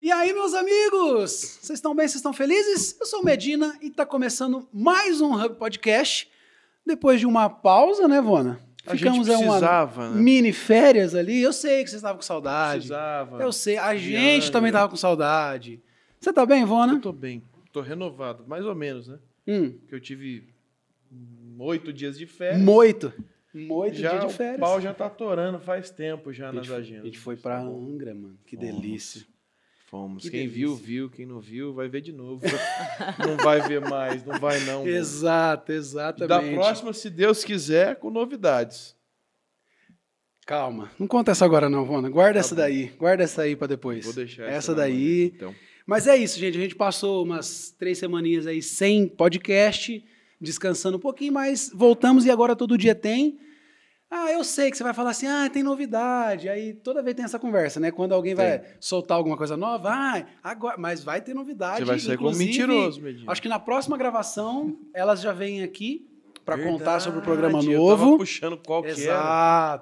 E aí, meus amigos? Vocês estão bem? Vocês estão felizes? Eu sou o Medina e está começando mais um Hub Podcast. Depois de uma pausa, né, Vona? Ficamos uma mini férias ali. Eu sei que vocês estavam com saudade. Precisava. Eu sei. A gente também estava com saudade. Você tá bem, Vona? Eu tô bem. Tô renovado. Mais ou menos, né? Porque eu tive 8 dias de férias. Moito Já dias de férias. O pau já tá atorando faz tempo já nas agendas. A gente foi pra Angra, mano. Que delícia. Fomos. Que Quem delícia. viu. Quem não viu, vai ver de novo. Não vai ver mais. Não vai não. Mano. Exatamente. Da próxima, se Deus quiser, com novidades. Calma. Não conta essa agora não, Vona. Guarda Tá essa bom. daí. Guarda essa aí pra depois. Vou deixar essa na daí. manga, então. Mas é isso, gente. A gente passou umas 3 semaninhas aí sem podcast, descansando um pouquinho, mas voltamos e agora todo dia tem. Ah, eu sei que você vai falar assim, tem novidade. Aí toda vez tem essa conversa, né? Quando alguém vai soltar alguma coisa nova, agora, mas vai ter novidade. Você vai sair como inclusive, mentiroso, Medina. acho que na próxima gravação elas já vêm aqui para contar sobre o programa Eu novo. tava puxando qual que era.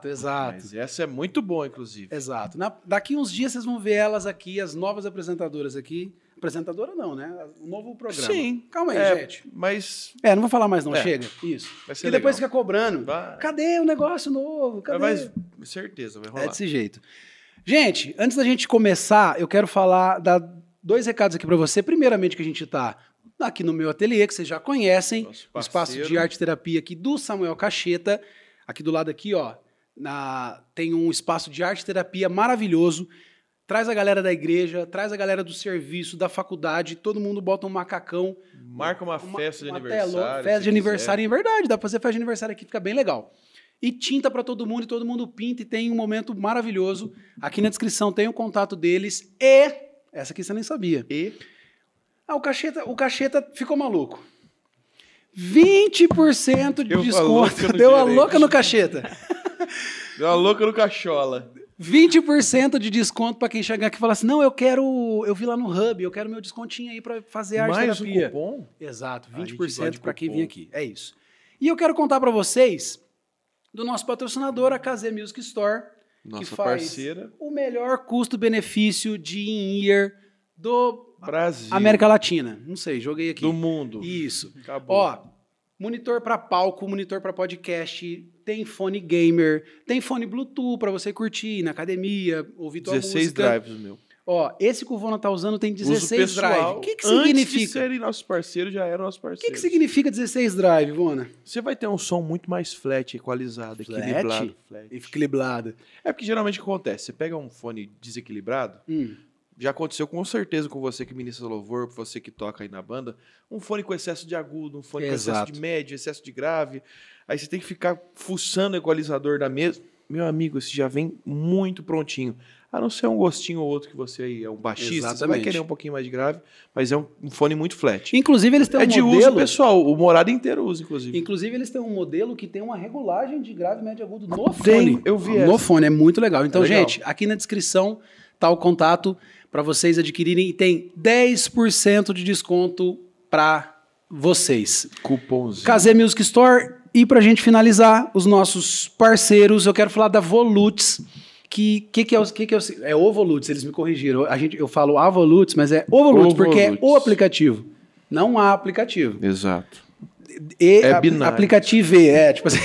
Exato. Mas essa é muito boa, inclusive. Exato. Daqui uns dias vocês vão ver elas aqui, as novas apresentadoras aqui. Apresentadora não, né? O novo programa. Sim. Calma aí, gente. Mas Não vou falar mais não, chega. Isso. vai ser E depois legal. fica cobrando. Vai. Cadê o negócio novo? Cadê? Mas certeza, vai rolar. É desse jeito. Gente, antes da gente começar, eu quero dar 2 recados aqui para você. Primeiramente que a gente está aqui no meu ateliê, que vocês já conhecem, Nosso o espaço parceiro. de arte e terapia aqui do Samuel Cacheta. Aqui do lado aqui, ó, tem um espaço de arte e terapia maravilhoso. Traz a galera da igreja, traz a galera do serviço, da faculdade, todo mundo bota um macacão. Marca uma festa de uma aniversário. festa se de aniversário, quiser. em verdade, dá pra fazer festa de aniversário aqui, fica bem legal. E tinta pra todo mundo pinta e tem um momento maravilhoso. Aqui na descrição tem o contato deles e... Essa aqui você nem sabia. E O Cacheta ficou maluco. 20% de Deu uma desconto. louca no Deu a gerente. louca no Cacheta. deu uma louca no cachola. 20% de desconto pra quem chegar aqui e falar assim, não, eu vi lá no Hub, eu quero meu descontinho aí pra fazer arte Mais um terapia. cupom? Exato, A gente gosta 20% de para quem cupom. vir aqui. É isso. E eu quero contar para vocês do nosso patrocinador, a KZ Music Store, que Nossa faz parceira. o melhor custo-benefício de in-ear do Brasil. América Latina. Não sei, joguei aqui. Do mundo. Isso. Acabou. Ó, monitor para palco, monitor para podcast, tem fone gamer, tem fone Bluetooth para você curtir na academia, ouvir tua 16 música. drives o meu. Ó, esse que o Vona tá usando tem 16 Uso pessoal. drive. O que Antes de significa? serem nossos parceiros, já eram nossos O parceiros. que significa 16 drive, Vona? Você vai ter um som muito mais flat, equalizado, Flat? equilibrado. Flat. Equilibrado. É porque geralmente o que acontece? Você pega um fone desequilibrado, já aconteceu com certeza com você que ministra louvor, você que toca aí na banda, um fone com excesso de agudo, um fone com excesso Exato. de médio, excesso de grave, aí você tem que ficar fuçando o equalizador da mesa. Meu amigo, esse já vem muito prontinho. A não ser um gostinho ou outro que você aí é um baixista, você vai Exatamente. querer um pouquinho mais de grave, mas é um fone muito flat. Inclusive, eles têm É um de uso modelo. pessoal, o morada inteiro usa, inclusive. Inclusive, eles têm um modelo que tem uma regulagem de grave, médio e agudo no Tem, fone. eu vi No essa. fone, é muito legal. Então, legal. gente, aqui na descrição tá o contato para vocês adquirirem e tem 10% de desconto para vocês. Cupomzinho. KZ Music Store. E pra gente finalizar, os nossos parceiros, eu quero falar da Volutes. É Ovolutes, eles me corrigiram. Eu falo Avolutes, mas é Ovolutes, porque é o Ovolutes. aplicativo. Não há aplicativo. Exato. É binário. aplicativo, tipo assim.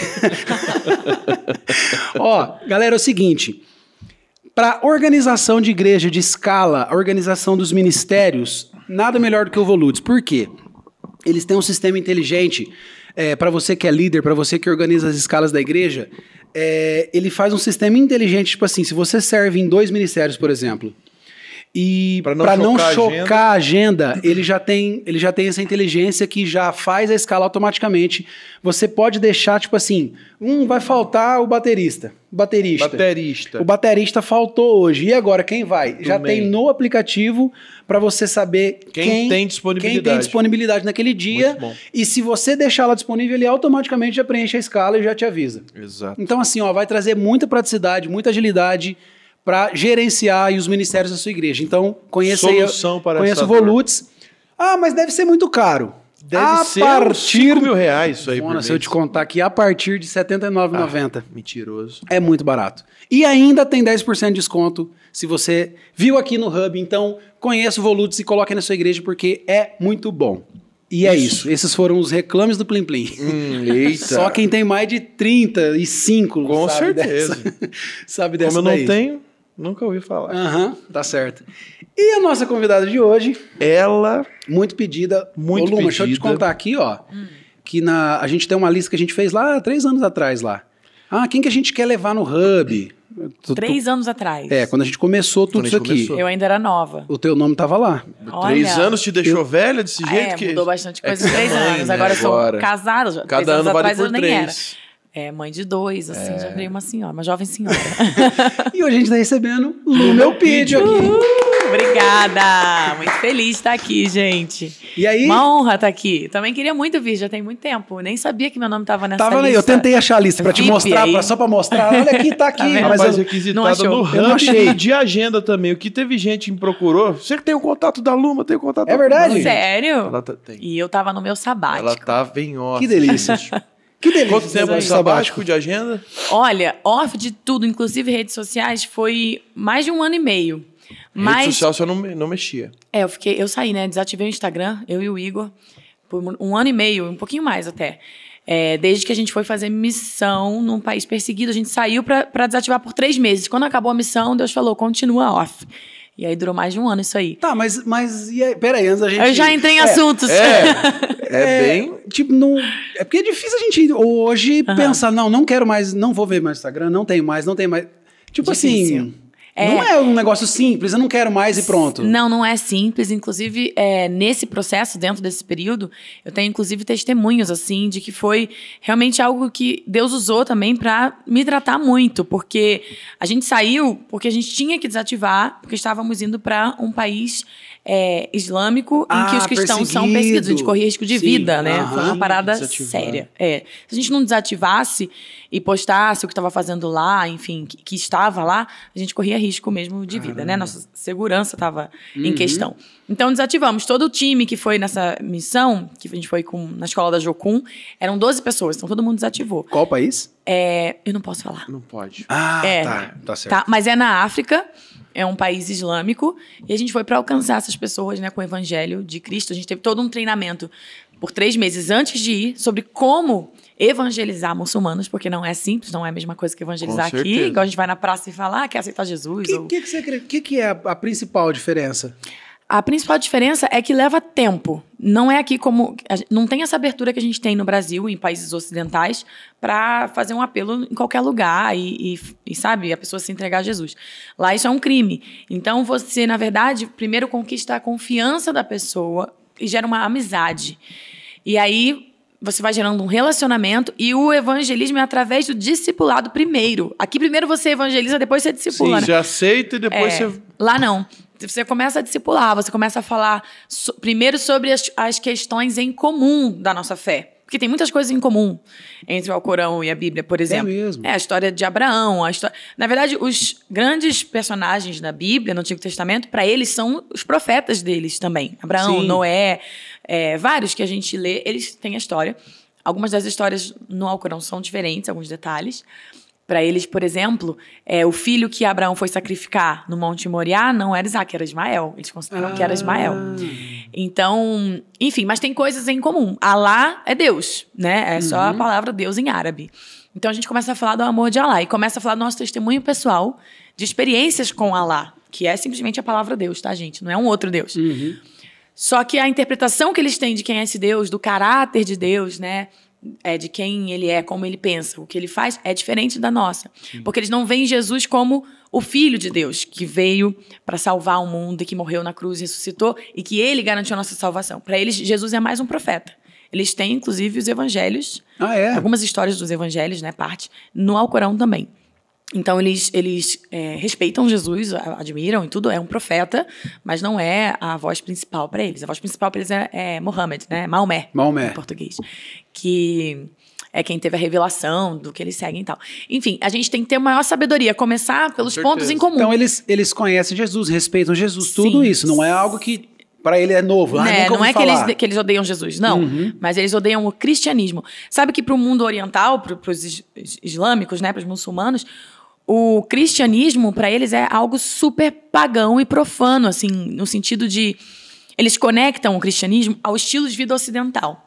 Ó, galera, é o seguinte. Para organização de igreja de escala, a organização dos ministérios, nada melhor do que o Volutes. Por quê? Eles têm um sistema inteligente para você que é líder, para você que organiza as escalas da igreja. Ele faz um sistema inteligente, tipo assim, se você serve em 2 ministérios, por exemplo, e Pra não para não chocar a chocar a agenda, ele já tem essa inteligência que já faz a escala automaticamente. Você pode deixar, tipo assim, vai faltar o baterista. Baterista. O baterista faltou hoje. E agora, quem vai? Já tem no aplicativo para você saber Quem tem disponibilidade. quem tem disponibilidade naquele dia. Muito bom. E se você deixar ela disponível, ele automaticamente já preenche a escala e já te avisa. Exato. Então, assim, vai trazer muita praticidade, muita agilidade para gerenciar aí os ministérios da sua igreja. Então, conheça Solução para conheça essa o Volutes. Ah, mas deve ser muito caro. Deve ser uns 5 mil reais isso aí por mês. Se eu te contar aqui, a partir de R$ 79,90. Mentiroso. É muito barato. E ainda tem 10% de desconto se você viu aqui no Hub. Então, conheça o Volutes e coloque na sua igreja porque é muito bom. E é isso. Esses foram os reclames do Plim Plim. Eita. Só quem tem mais de 35 Com sabe certeza. sabe dessa Como eu daí. não tenho, nunca ouvi falar. Aham, tá certo. E a nossa convidada de hoje, Ela... muito pedida. Muito Ô, Luma, deixa eu te pedida. contar aqui, ó. Que a gente tem uma lista que a gente fez lá 3 anos atrás lá. Ah, quem que a gente quer levar no Hub? 3 anos atrás. Quando a gente começou tudo Quando a isso gente aqui. começou. Eu ainda era nova. O teu nome tava lá. 3 Olha. anos te deixou velha desse jeito que... Mudou bastante coisa em que 3 você é mãe, anos. né, Agora eu sou agora. casada. 3 Cada anos ano vale atrás por eu nem 3. era. Mãe de 2, assim, já virei uma senhora, uma jovem senhora. E hoje a gente tá recebendo Luma Elpidio aqui. Obrigada! Muito feliz de estar aqui, gente. E aí? Uma honra estar aqui. Também queria muito vir, já tem muito tempo. Nem sabia que meu nome estava nessa Tava aí, lista. eu tentei achar a lista pra te VIP mostrar, aí. só pra mostrar. Olha aqui, tá aqui. vendo? mas Rapaz, eu, requisitada não achou. no Eu não Hub achei. de agenda também. O que teve gente que me procurou. Você que tem o contato da Luma, tem o contato É da verdade? Luma. Sério? Ela tem. E eu tava no meu sabático. Ela tava em off. que delícia. Que delícia. Quanto tempo fazer de um sabático de agenda? Olha, off de tudo, inclusive redes sociais, foi mais de 1 ano e meio. Mas Rede social você não mexia. eu saí, né? Desativei o Instagram, eu e o Igor, por 1 ano e meio, um pouquinho mais até. Desde que a gente foi fazer missão num país perseguido, a gente saiu pra desativar por 3 meses. Quando acabou a missão, Deus falou, continua off. E aí durou mais de 1 ano isso aí. Tá, mas e aí, peraí, antes da gente... Eu já entrei em assuntos. Bem... Tipo, não... É porque é difícil a gente hoje pensar, não quero mais, não vou ver mais Instagram, não tenho mais. Tipo Difícil. assim, não é um negócio simples, eu não quero mais e pronto. Não é simples. Inclusive, nesse processo, dentro desse período, eu tenho, inclusive, testemunhos, assim, de que foi realmente algo que Deus usou também para me tratar muito. Porque a gente saiu porque a gente tinha que desativar, porque estávamos indo para um país islâmico em que os cristãos são perseguidos. A gente corria risco de Sim, vida, né? aham. Foi uma parada Desativar. séria. Se a gente não desativasse e postasse o que estava fazendo lá, enfim, que estava lá, a gente corria risco mesmo de vida, né? Nossa segurança estava em questão. Então, desativamos. Todo o time que foi nessa missão, que a gente foi na escola da Jocum, eram 12 pessoas, então todo mundo desativou. Qual país? Eu não posso falar. Não pode. Ah, É. tá certo. Tá, mas é na África, é um país islâmico, e a gente foi para alcançar essas pessoas, né, com o evangelho de Cristo. A gente teve todo um treinamento por 3 meses antes de ir sobre como evangelizar muçulmanos, porque não é simples, não é a mesma coisa que evangelizar Com aqui, certeza. igual a gente vai na praça e fala, quer aceitar Jesus. O que você acredita? O que é a principal diferença? A principal diferença é que leva tempo. Não é aqui como... Não tem essa abertura que a gente tem no Brasil, em países ocidentais, para fazer um apelo em qualquer lugar e, sabe, a pessoa se entregar a Jesus. Lá isso é um crime. Então, você, na verdade, primeiro conquista a confiança da pessoa e gera uma amizade. E aí, você vai gerando um relacionamento e o evangelismo é através do discipulado primeiro. Aqui, primeiro você evangeliza, depois você discipula, Sim, né? você aceita e depois você... Lá não. Você começa a discipular, você começa a falar primeiro sobre as questões em comum da nossa fé. Porque tem muitas coisas em comum entre o Alcorão e a Bíblia, por exemplo. mesmo? A história de Abraão. Na verdade, os grandes personagens da Bíblia, no Antigo Testamento, para eles são os profetas deles também. Abraão, Sim. Noé, vários que a gente lê, eles têm a história. Algumas das histórias no Alcorão são diferentes, alguns detalhes. Para eles, por exemplo, o filho que Abraão foi sacrificar no Monte Moriá não era Isaac, era Ismael. Eles consideravam que era Ismael. Então, enfim, mas tem coisas em comum. Alá é Deus, né? É só a palavra Deus em árabe. Então, a gente começa a falar do amor de Alá e começa a falar do nosso testemunho pessoal de experiências com Alá, que é simplesmente a palavra Deus, tá, gente? Não é um outro Deus. Só que a interpretação que eles têm de quem é esse Deus, do caráter de Deus, né? De quem ele é, como ele pensa, o que ele faz, é diferente da nossa. Porque eles não veem Jesus como o Filho de Deus, que veio para salvar o mundo e que morreu na cruz e ressuscitou, e que ele garantiu a nossa salvação. Para eles, Jesus é mais um profeta. Eles têm, inclusive, os evangelhos, algumas histórias dos evangelhos, né, parte, no Alcorão também. Então, eles respeitam Jesus, admiram e tudo, é um profeta, mas não é a voz principal para eles. A voz principal para eles é Muhammad, né? Maomé, em português. Que é quem teve a revelação do que eles seguem e tal. Enfim, a gente tem que ter maior sabedoria, começar pelos pontos em comum. Então, eles conhecem Jesus, respeitam Jesus, tudo Sim. isso. Não é algo que Pra ele é novo. Né? Nunca Não ouvi é falar. que eles odeiam Jesus, não. Mas eles odeiam o cristianismo. Sabe que para o mundo oriental, para os islâmicos, né, para os muçulmanos, o cristianismo, para eles, é algo super pagão e profano, assim, no sentido de... Eles conectam o cristianismo ao estilo de vida ocidental.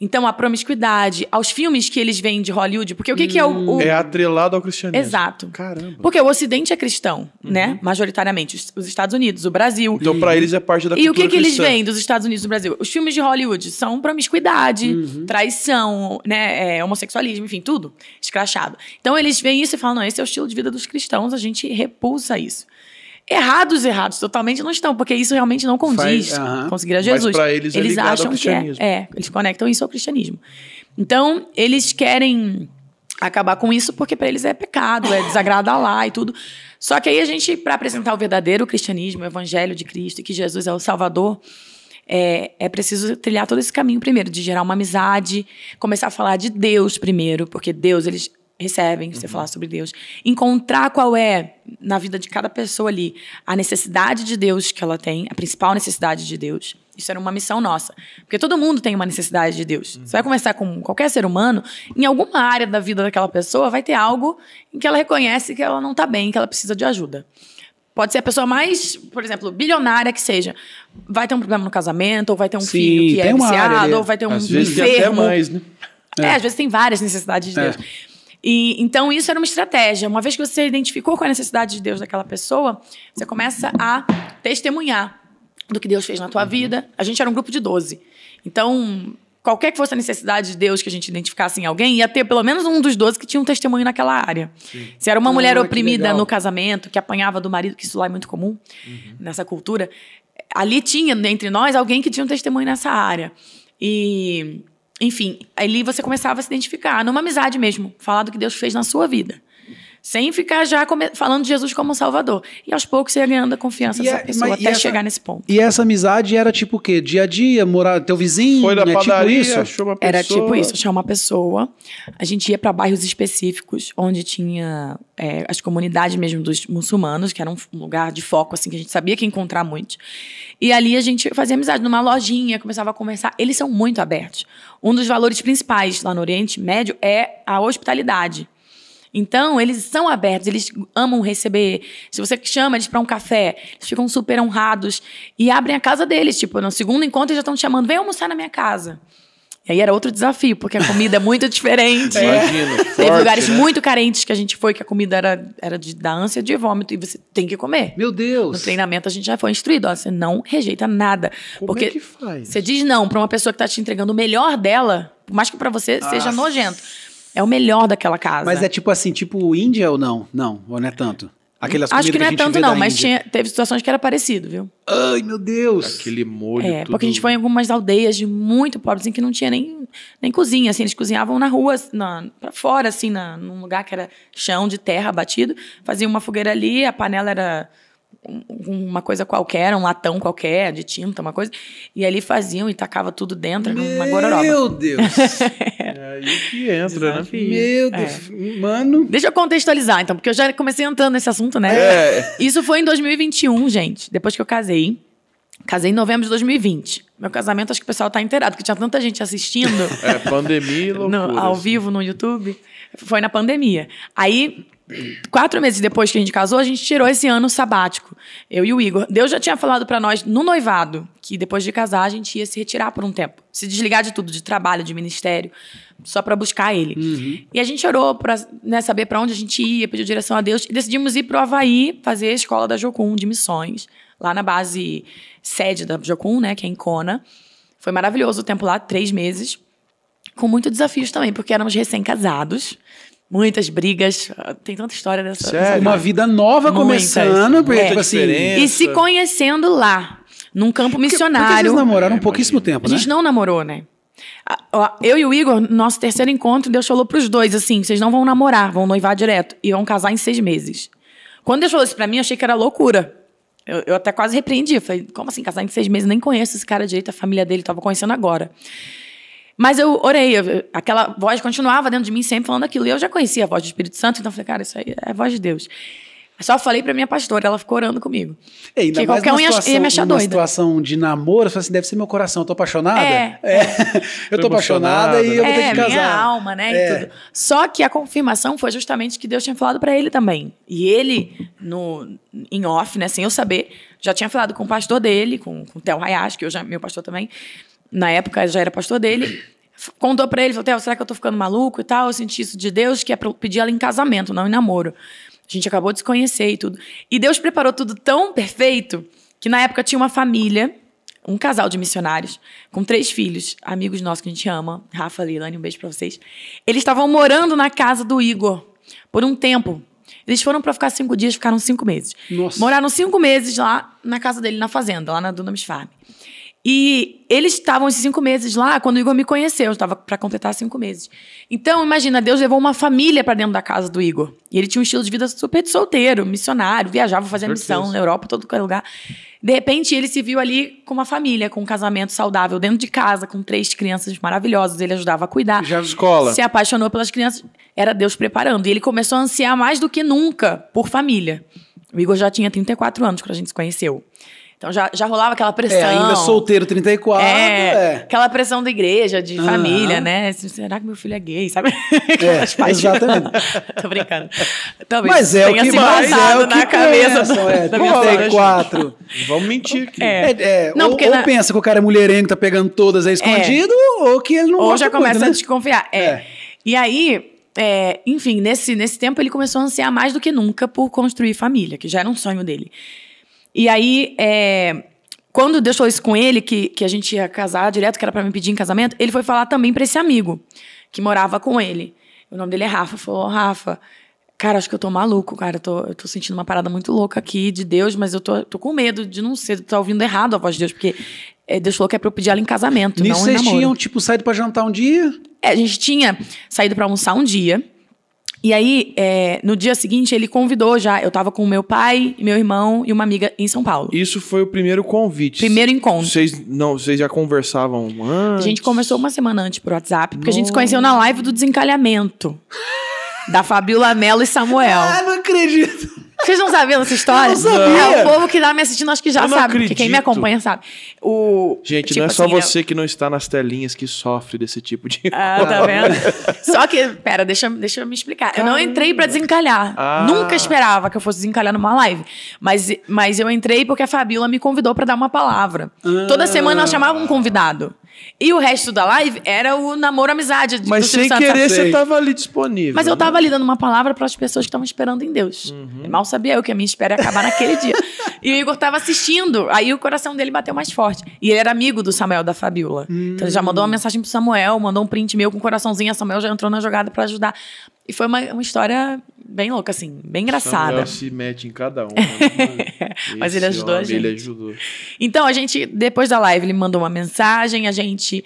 Então, a promiscuidade, aos filmes que eles veem de Hollywood, porque o que é o... É atrelado ao cristianismo. Exato. Caramba. Porque o Ocidente é cristão, né? Majoritariamente. Os Estados Unidos, o Brasil. Então, pra eles é parte da E cultura o que eles cristã. veem dos Estados Unidos e do Brasil? Os filmes de Hollywood são promiscuidade, traição, né? Homossexualismo, enfim, tudo escrachado. Então, eles veem isso e falam, não, esse é o estilo de vida dos cristãos, a gente repulsa isso. Errados totalmente não estão, porque isso realmente não condiz com seguir a Jesus. Mas pra eles é ligado ao acham que cristianismo. eles conectam isso ao cristianismo. Então, eles querem acabar com isso porque para eles é pecado, é desagradar lá e tudo. Só que aí a gente, para apresentar o verdadeiro cristianismo, o evangelho de Cristo e que Jesus é o Salvador, é preciso trilhar todo esse caminho primeiro, de gerar uma amizade, começar a falar de Deus primeiro, porque Deus, eles recebem você falar sobre Deus. Encontrar qual é, na vida de cada pessoa ali, a necessidade de Deus que ela tem, a principal necessidade de Deus. Isso era uma missão nossa. Porque todo mundo tem uma necessidade de Deus. Você vai conversar com qualquer ser humano, em alguma área da vida daquela pessoa vai ter algo em que ela reconhece que ela não está bem, que ela precisa de ajuda. Pode ser a pessoa mais, por exemplo, bilionária que seja. Vai ter um problema no casamento, ou vai ter um filho que é viciado, ou vai ter um Às vezes enfermo. tem até mais, né? Às vezes tem várias necessidades de Deus. E, então, isso era uma estratégia. Uma vez que você identificou qual é a necessidade de Deus daquela pessoa, você começa a testemunhar do que Deus fez na tua vida. A gente era um grupo de 12. Então, qualquer que fosse a necessidade de Deus que a gente identificasse em alguém, ia ter pelo menos um dos 12 que tinha um testemunho naquela área. Sim. Se era uma mulher oprimida no casamento, que apanhava do marido, que isso lá é muito comum nessa cultura, ali tinha, entre nós, alguém que tinha um testemunho nessa área. E... Enfim, ali você começava a se identificar, numa amizade mesmo, falar do que Deus fez na sua vida. Sem ficar já falando de Jesus como Salvador. E aos poucos você ia ganhando a confiança dessa pessoa até chegar nesse ponto. E essa amizade era tipo o quê? Dia a dia, morar teu vizinho? Foi na padaria, tipo isso? achou uma pessoa. Era tipo isso, achar uma pessoa. A gente ia para bairros específicos, onde tinha as comunidades mesmo dos muçulmanos, que era um lugar de foco, assim, que a gente sabia que ia encontrar muitos. E ali a gente fazia amizade numa lojinha, começava a conversar. Eles são muito abertos. Um dos valores principais lá no Oriente Médio é a hospitalidade. Então, eles são abertos, eles amam receber. Se você chama eles para um café, eles ficam super honrados e abrem a casa deles. Tipo, no segundo encontro, eles já estão te chamando, vem almoçar na minha casa. E aí era outro desafio, porque a comida é muito diferente. Imagina, Teve lugares muito carentes que a gente foi, que a comida era da ânsia de vômito e você tem que comer. Meu Deus! No treinamento a gente já foi instruído, ó, você não rejeita nada. Como é que faz? Você diz não para uma pessoa que está te entregando o melhor dela, por mais que para você seja nojento. É o melhor daquela casa. Mas é tipo assim, tipo Índia ou não? Não, ou não é tanto? Aquelas Acho que não é tanto não, mas Índia. teve situações que era parecido, viu? Ai, meu Deus! Aquele molho tudo... Porque a gente foi em algumas aldeias de muito pobres em que não tinha nem cozinha, assim, eles cozinhavam na rua, pra fora, assim, num lugar que era chão de terra batido, faziam uma fogueira ali, a panela era uma coisa qualquer, um latão qualquer, de tinta, uma coisa, e ali faziam e tacava tudo dentro, uma gororoba. Meu Deus! É aí que entra, né? Meu Deus! Mano... Deixa eu contextualizar, então, porque eu já comecei entrando nesse assunto, né? Isso foi em 2021, gente, depois que eu casei. Casei em novembro de 2020. Meu casamento, acho que o pessoal tá inteirado, porque tinha tanta gente assistindo. Pandemia e loucura. Ao vivo, no YouTube. Foi na pandemia. Aí... 4 meses depois que a gente casou, a gente tirou esse ano sabático. Eu e o Igor. Deus já tinha falado pra nós no noivado que depois de casar a gente ia se retirar por um tempo. Se desligar de tudo, de trabalho, de ministério, só pra buscar ele. E a gente orou pra saber pra onde a gente ia, pediu direção a Deus. E decidimos ir pro Havaí fazer a escola da Jocum de missões. Lá na base sede da Jocum, né, que é em Kona. Foi maravilhoso o tempo lá, 3 meses. Com muitos desafios também, porque éramos recém-casados. Muitas brigas, tem tanta história dessa. Sério? Uma vida nova começando, porque, tipo assim... E se conhecendo lá, num campo missionário. Porque vocês namoraram pouquíssimo tempo, né? A gente não namorou, né? Eu e o Igor, nosso terceiro encontro, Deus falou pros dois, assim, vocês não vão namorar, vão noivar direto. E vão casar em 6 meses. Quando Deus falou isso pra mim, eu achei que era loucura. Eu até quase repreendi. Falei, como assim, casar em 6 meses? Nem conheço esse cara direito, a família dele, tava conhecendo agora. Mas eu orei, aquela voz continuava dentro de mim sempre falando aquilo. E eu já conhecia a voz do Espírito Santo, então eu falei, cara, isso aí é a voz de Deus. Só falei pra minha pastora, ela ficou orando comigo. E ainda que mais qualquer um ia me achar numa doida. situação de namoro, você fala assim, deve ser meu coração, eu tô apaixonada. Eu tô Tô apaixonada e eu vou ter que casar. Minha alma, né? E tudo. Só que a confirmação foi justamente que Deus tinha falado pra ele também. E ele, em off, né, sem eu saber, já tinha falado com o pastor dele, com o Theo Hayashi, que hoje é meu pastor também. Na época, já era pastor dele. Contou pra ele, falou, Theo, será que eu tô ficando maluco e tal? Eu senti isso de Deus, que é pra eu pedir ela em casamento, não em namoro. A gente acabou de se conhecer e tudo. E Deus preparou tudo tão perfeito que na época tinha uma família, um casal de missionários, com 3 filhos, amigos nossos que a gente ama, Rafa, Lilane, um beijo pra vocês. Eles estavam morando na casa do Igor por um tempo. Eles foram pra ficar 5 dias, ficaram 5 meses. Nossa. Moraram 5 meses lá na casa dele, na fazenda, lá na Dunamis Farm. E eles estavam esses 5 meses lá quando o Igor me conheceu. Eu estava para completar 5 meses. Então, imagina, Deus levou uma família para dentro da casa do Igor. E ele tinha um estilo de vida super de solteiro, missionário, viajava, fazia missão na Europa, todo lugar. De repente, ele se viu ali com uma família, com um casamento saudável dentro de casa, com 3 crianças maravilhosas. Ele ajudava a cuidar. Já na escola. Se apaixonou pelas crianças. Era Deus preparando. E ele começou a ansiar mais do que nunca por família. O Igor já tinha 34 anos quando a gente se conheceu. Então já rolava aquela pressão. Ainda solteiro, 34. Aquela pressão da igreja, de família, né? Será que meu filho é gay, sabe? Exatamente. Tô brincando. Talvez mas é o que mais na cabeça da 34. Vamos mentir aqui. Não, ou pensa que o cara é mulherengo, tá pegando todas aí escondido, ou que ele não ou já começa muito, a né? desconfiar. E aí, enfim, nesse tempo ele começou a ansiar mais do que nunca por construir família, que já era um sonho dele. E aí, quando Deus falou isso com ele, que a gente ia casar direto, que era pra me pedir em casamento, ele foi falar também pra esse amigo, que morava com ele. O nome dele é Rafa. Falou, Rafa, cara, acho que eu tô maluco, cara. Eu tô sentindo uma parada muito louca aqui de Deus, mas eu tô com medo de não ser, tá ouvindo errado a voz de Deus, porque Deus falou que é pra eu pedir ela em casamento, nisso não em namoro. Vocês tinham, tipo, saído pra jantar um dia? A gente tinha saído pra almoçar um dia. E aí, no dia seguinte, ele convidou já. Eu tava com o meu pai, meu irmão e uma amiga em São Paulo. Isso foi o primeiro convite. Primeiro encontro. Vocês já conversavam antes? A gente conversou uma semana antes por WhatsApp, porque a gente se conheceu na live do desencalhamento. Da Fabiola Mello e Samuel. Ah, não acredito. Vocês não sabiam dessa história? Eu não sabia. O povo que tá me assistindo acho que já sabe. Porque quem me acompanha sabe. Gente, tipo não é só assim, você que não está nas telinhas que sofre desse tipo de coisa. Tá vendo? Só que, pera, deixa eu me explicar. Eu não entrei pra desencalhar. Nunca esperava que eu fosse desencalhar numa live. Mas eu entrei porque a Fabiola me convidou pra dar uma palavra. Toda semana ela chamava um convidado. E o resto da live era o namoro amizade. Mas sem querer você tava ali disponível. Mas eu tava ali dando uma palavra para as pessoas que estavam esperando em Deus. Mal sabia eu que a minha espera ia acabar naquele dia. E o Igor tava assistindo. Aí o coração dele bateu mais forte. E ele era amigo do Samuel da Fabiola. Então ele já mandou uma mensagem pro Samuel, mandou um print meu com um coraçãozinho. A Samuel já entrou na jogada para ajudar. E foi uma história bem louca, assim, bem engraçada. Samuel se mete em cada um. Mas ele ajudou a gente. Ele ajudou. Então, a gente, depois da live, ele mandou uma mensagem, a gente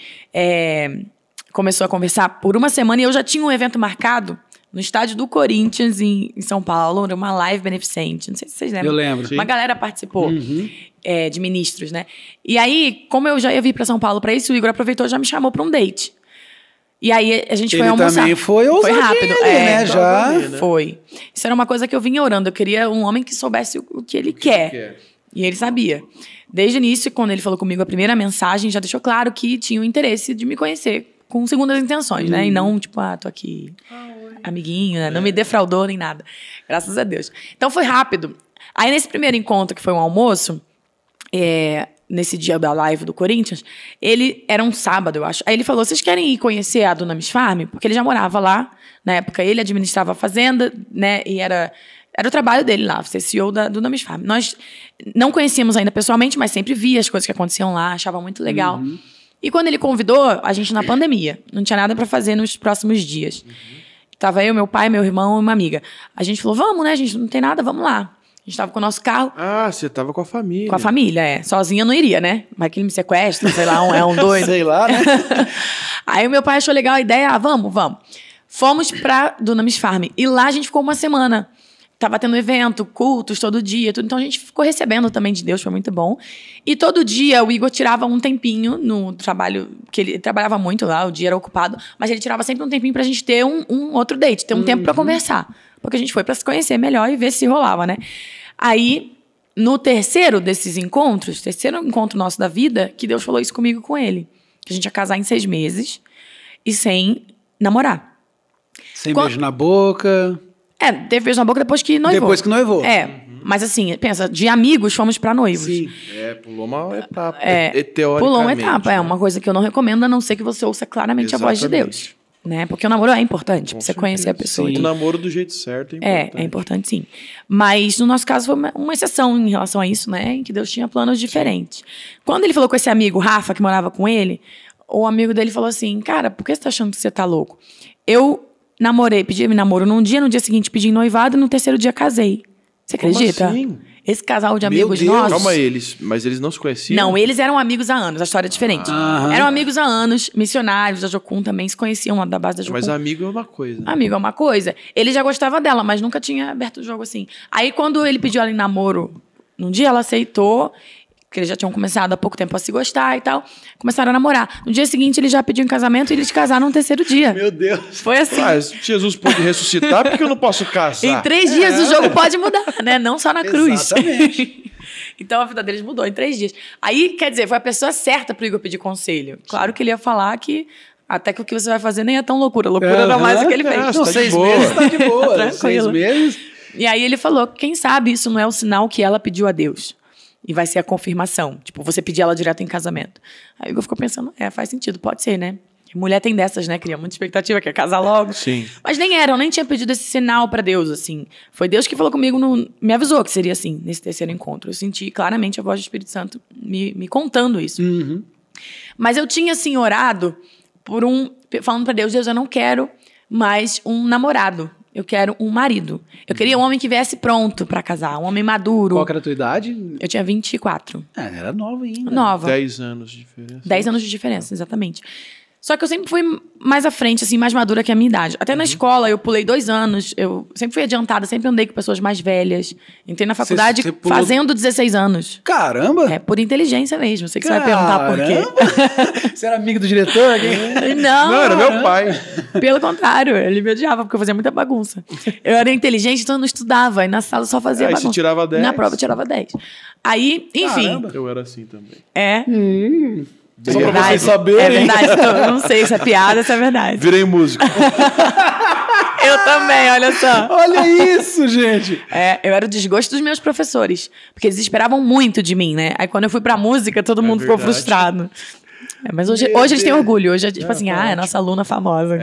começou a conversar por uma semana e eu já tinha um evento marcado no estádio do Corinthians, em São Paulo, uma live beneficente. Não sei se vocês lembram. Eu lembro. Uma galera participou, de ministros, né? E aí, como eu já ia vir para São Paulo para isso, o Igor aproveitou e já me chamou para um date. E aí a gente foi almoçar. Também foi rápido. né? Já. Foi. Isso era uma coisa que eu vinha orando. Eu queria um homem que soubesse o que ele quer. E ele sabia. Desde o início, quando ele falou comigo a primeira mensagem, já deixou claro que tinha o interesse de me conhecer com segundas intenções, né? E não, tipo, tô aqui, amiguinho, né? Não me defraudou nem nada. Graças a Deus. Então foi rápido. Aí nesse primeiro encontro, que foi um almoço, nesse dia da live do Corinthians, era um sábado, eu acho. Aí ele falou, vocês querem ir conhecer a Dunamis Farm? Porque ele já morava lá, na época ele administrava a fazenda, né, e era o trabalho dele lá, ser CEO da Dunamis Farm. Nós não conhecíamos ainda pessoalmente, mas sempre via as coisas que aconteciam lá, achava muito legal. E quando ele convidou, a gente na pandemia, não tinha nada para fazer nos próximos dias. Tava eu, meu pai, meu irmão e uma amiga. A gente falou, vamos, né, gente, não tem nada, vamos lá. A gente tava com o nosso carro. Ah, você tava com a família. Com a família, Sozinha eu não iria, né? Vai que ele me sequestra, sei lá, um doido. Sei lá, né? Aí o meu pai achou legal a ideia, vamos. Fomos pra Dunamis Farm. E lá a gente ficou uma semana. Tava tendo evento, cultos todo dia, tudo. Então a gente ficou recebendo também de Deus, foi muito bom. E todo dia o Igor tirava um tempinho no trabalho, que ele trabalhava muito lá, o dia era ocupado, mas ele tirava sempre um tempinho pra gente ter um outro date, ter um tempo pra conversar. porque a gente foi pra se conhecer melhor e ver se rolava, né? Aí, no terceiro desses encontros, terceiro encontro nosso da vida, que Deus falou isso comigo e com ele. Que a gente ia casar em 6 meses e sem namorar. Sem beijo na boca. Teve beijo na boca depois que noivou. Depois que noivou. Mas assim, pensa, de amigos fomos pra noivos. Sim. Pulou uma etapa. Teoricamente. Pulou uma etapa, né? uma coisa que eu não recomendo, a não ser que você ouça claramente a voz de Deus. Né? Porque o namoro é importante, pra você conhecer a pessoa. O namoro do jeito certo é importante. É importante sim. Mas no nosso caso foi uma exceção em relação a isso, né? Em que Deus tinha planos diferentes. Quando ele falou com esse amigo, Rafa, que morava com ele, o amigo dele falou assim, cara, por que você tá achando que você tá louco? Eu namorei, pedi namoro num dia, no dia seguinte pedi noivado e no terceiro dia casei. Você acredita? Como assim? Esse casal de amigos Deus. nossos... Calma, mas eles não se conheciam? Não, eles eram amigos há anos, a história é diferente. Eram amigos há anos, missionários da Jocum também se conheciam lá da base da Jocum. Mas amigo é uma coisa. Amigo é uma coisa. Ele já gostava dela, mas nunca tinha aberto o jogo assim. Aí quando ele pediu ela em namoro, num dia ela aceitou, porque eles já tinham começado há pouco tempo a se gostar e tal, começaram a namorar. No dia seguinte ele já pediu em casamento e eles casaram no terceiro dia. Meu Deus. Foi assim. Se Jesus pôde ressuscitar, por que eu não posso casar? Em 3 dias o jogo pode mudar, né? Não só na cruz. Exatamente. Então a vida deles mudou em 3 dias. Aí, quer dizer, foi a pessoa certa pro Igor pedir conselho. Claro que ele ia falar que até que o que você vai fazer nem é tão loucura. Loucura era mais o que ele fez. Não, tá de 6 boa. meses tá de boa. Tranquilo. 6 meses. E aí ele falou, quem sabe isso não é o sinal que ela pediu a Deus. E vai ser a confirmação. Tipo, você pedir ela direto em casamento. Aí o Igor ficou pensando, faz sentido, pode ser, né? Mulher tem dessas, né? Cria muita expectativa, quer casar logo. Sim. Mas nem era, eu nem tinha pedido esse sinal pra Deus, assim. Foi Deus que falou comigo, me avisou que seria assim, nesse terceiro encontro. Eu senti claramente a voz do Espírito Santo me contando isso. Uhum. Mas eu tinha, assim, orado falando pra Deus, eu não quero mais um namorado. Eu quero um marido. Eu queria um homem que viesse pronto pra casar, um homem maduro. Qual que era a tua idade? Eu tinha 24. Era nova ainda. Nova. 10 anos de diferença. 10 anos de diferença, exatamente. Só que eu sempre fui mais à frente, assim, mais madura que a minha idade. Até na escola, eu pulei 2 anos. Eu sempre fui adiantada, sempre andei com pessoas mais velhas. Entrei na faculdade Você pulou... fazendo 16 anos. Caramba! É por inteligência mesmo. Sei que você vai perguntar por quê. Você era amigo do diretor? Não, era meu pai. Pelo contrário, ele me odiava, porque eu fazia muita bagunça. Eu era inteligente, então eu não estudava. E na sala só fazia bagunça. Aí você tirava 10? Na prova eu tirava 10. Aí, enfim. Caramba. Eu era assim também. Só pra Verdade. vocês saberem. É verdade, eu não sei se é piada, se é verdade. Virei músico. Eu também, olha só. Olha isso, gente. Eu era o desgosto dos meus professores, porque eles esperavam muito de mim, né? Aí quando eu fui pra música, todo mundo ficou verdade. frustrado. Mas hoje eles têm orgulho. Hoje é tipo assim, é a nossa aluna famosa.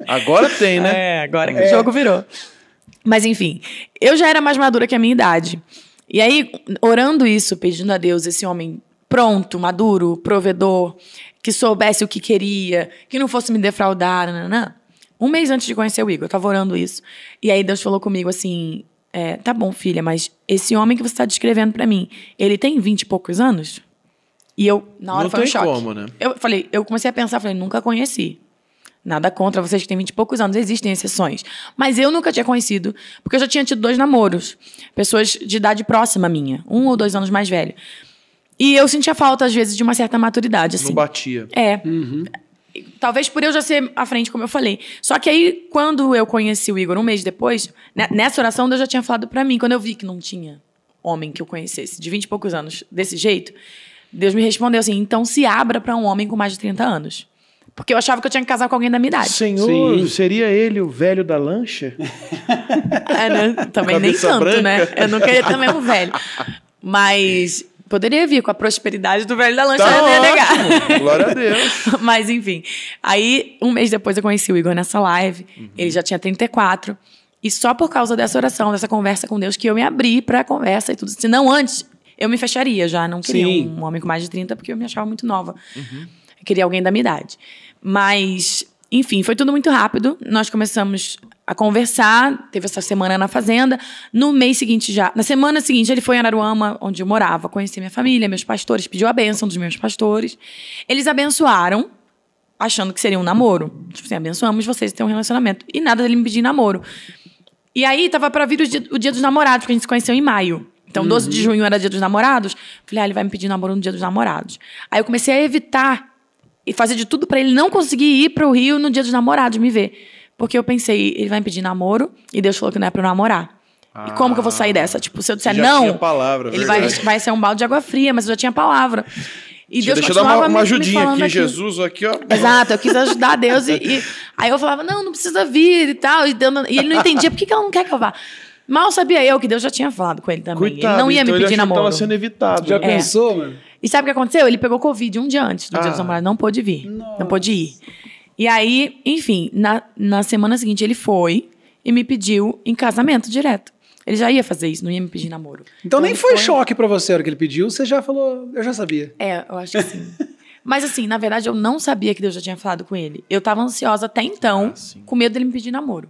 Agora tem, né? Agora que o jogo virou. Mas enfim, eu já era mais madura que a minha idade. E aí, orando isso, pedindo a Deus esse homem pronto, maduro, provedor, que soubesse o que queria, que não fosse me defraudar, nananã. 1 mês antes de conhecer o Igor, eu tava orando isso. E aí Deus falou comigo assim, tá bom, filha, mas esse homem que você tá descrevendo pra mim, ele tem 20 e poucos anos? E eu, na hora, Não foi um tem choque. como, né? Eu comecei a pensar, nunca conheci. Nada contra vocês que têm 20 e poucos anos, existem exceções. Mas eu nunca tinha conhecido, porque eu já tinha tido 2 namoros. Pessoas de idade próxima minha, 1 ou 2 anos mais velho. E eu sentia falta, às vezes, de uma certa maturidade, assim. Não batia. Talvez por eu já ser à frente, como eu falei. Só que aí, quando eu conheci o Igor 1 mês depois, nessa oração, Deus já tinha falado pra mim. Quando eu vi que não tinha homem que eu conhecesse de 20 e poucos anos desse jeito, Deus me respondeu assim, então se abra pra um homem com mais de 30 anos. Porque eu achava que eu tinha que casar com alguém da minha idade. Senhor, Sim. seria ele o velho da lancha? Né? Também nem Cabeça tanto, branca. né? Eu não queria também um velho. Mas poderia vir com a prosperidade do velho da lancha, eu não ia negar. ótimo. Glória a Deus. Mas, enfim. Aí, 1 mês depois, eu conheci o Igor nessa live. Ele já tinha 34. E só por causa dessa oração, dessa conversa com Deus, que eu me abri pra conversa e tudo. Se não antes, eu me fecharia já. Não queria Sim. um homem com mais de 30, porque eu me achava muito nova. Eu queria alguém da minha idade. Mas, enfim, foi tudo muito rápido. Nós começamos a conversar. Teve essa semana na fazenda. No mês seguinte já... Na semana seguinte, ele foi em Araruama, onde eu morava. Conheci minha família, meus pastores. Pediu a bênção dos meus pastores. Eles abençoaram, achando que seria um namoro. Tipo assim, abençoamos vocês ter um relacionamento. E nada dele me pedir namoro. E aí, tava pra vir o dia dos namorados, porque a gente se conheceu em maio. Então, 12 de junho era dia dos namorados. Falei, ele vai me pedir namoro no dia dos namorados. Aí eu comecei a evitar e fazer de tudo pra ele não conseguir ir pro Rio no dia dos namorados me ver. porque eu pensei, ele vai me pedir namoro e Deus falou que não é pra eu namorar. E como que eu vou sair dessa? Tipo, se eu disser já não, tinha palavra, ele verdade. vai ser um balde de água fria, mas eu já tinha palavra. E Deus Deixa eu dar continuava uma me ajudinha falando aqui, aquilo. Jesus, aqui, ó. Exato, eu quis ajudar Deus e aí eu falava, não precisa vir e tal. E ele não entendia, por que ela não quer que eu vá? Mal sabia eu que Deus já tinha falado com ele também. Coitado, ele não ia então me pedir ele namoro. tava sendo evitado. Já né? pensou, mano? E sabe o que aconteceu? Ele pegou Covid um dia antes do dia dos namorados, não pôde vir. Nossa. Não pôde ir. E aí, enfim, na semana seguinte ele foi e me pediu em casamento direto. Ele já ia fazer isso, não ia me pedir namoro. Então nem ele foi choque pra você a hora que ele pediu, você já falou, eu já sabia. É, eu acho que sim. Mas assim, na verdade, eu não sabia que Deus já tinha falado com ele. Eu tava ansiosa até então, com medo dele me pedir namoro.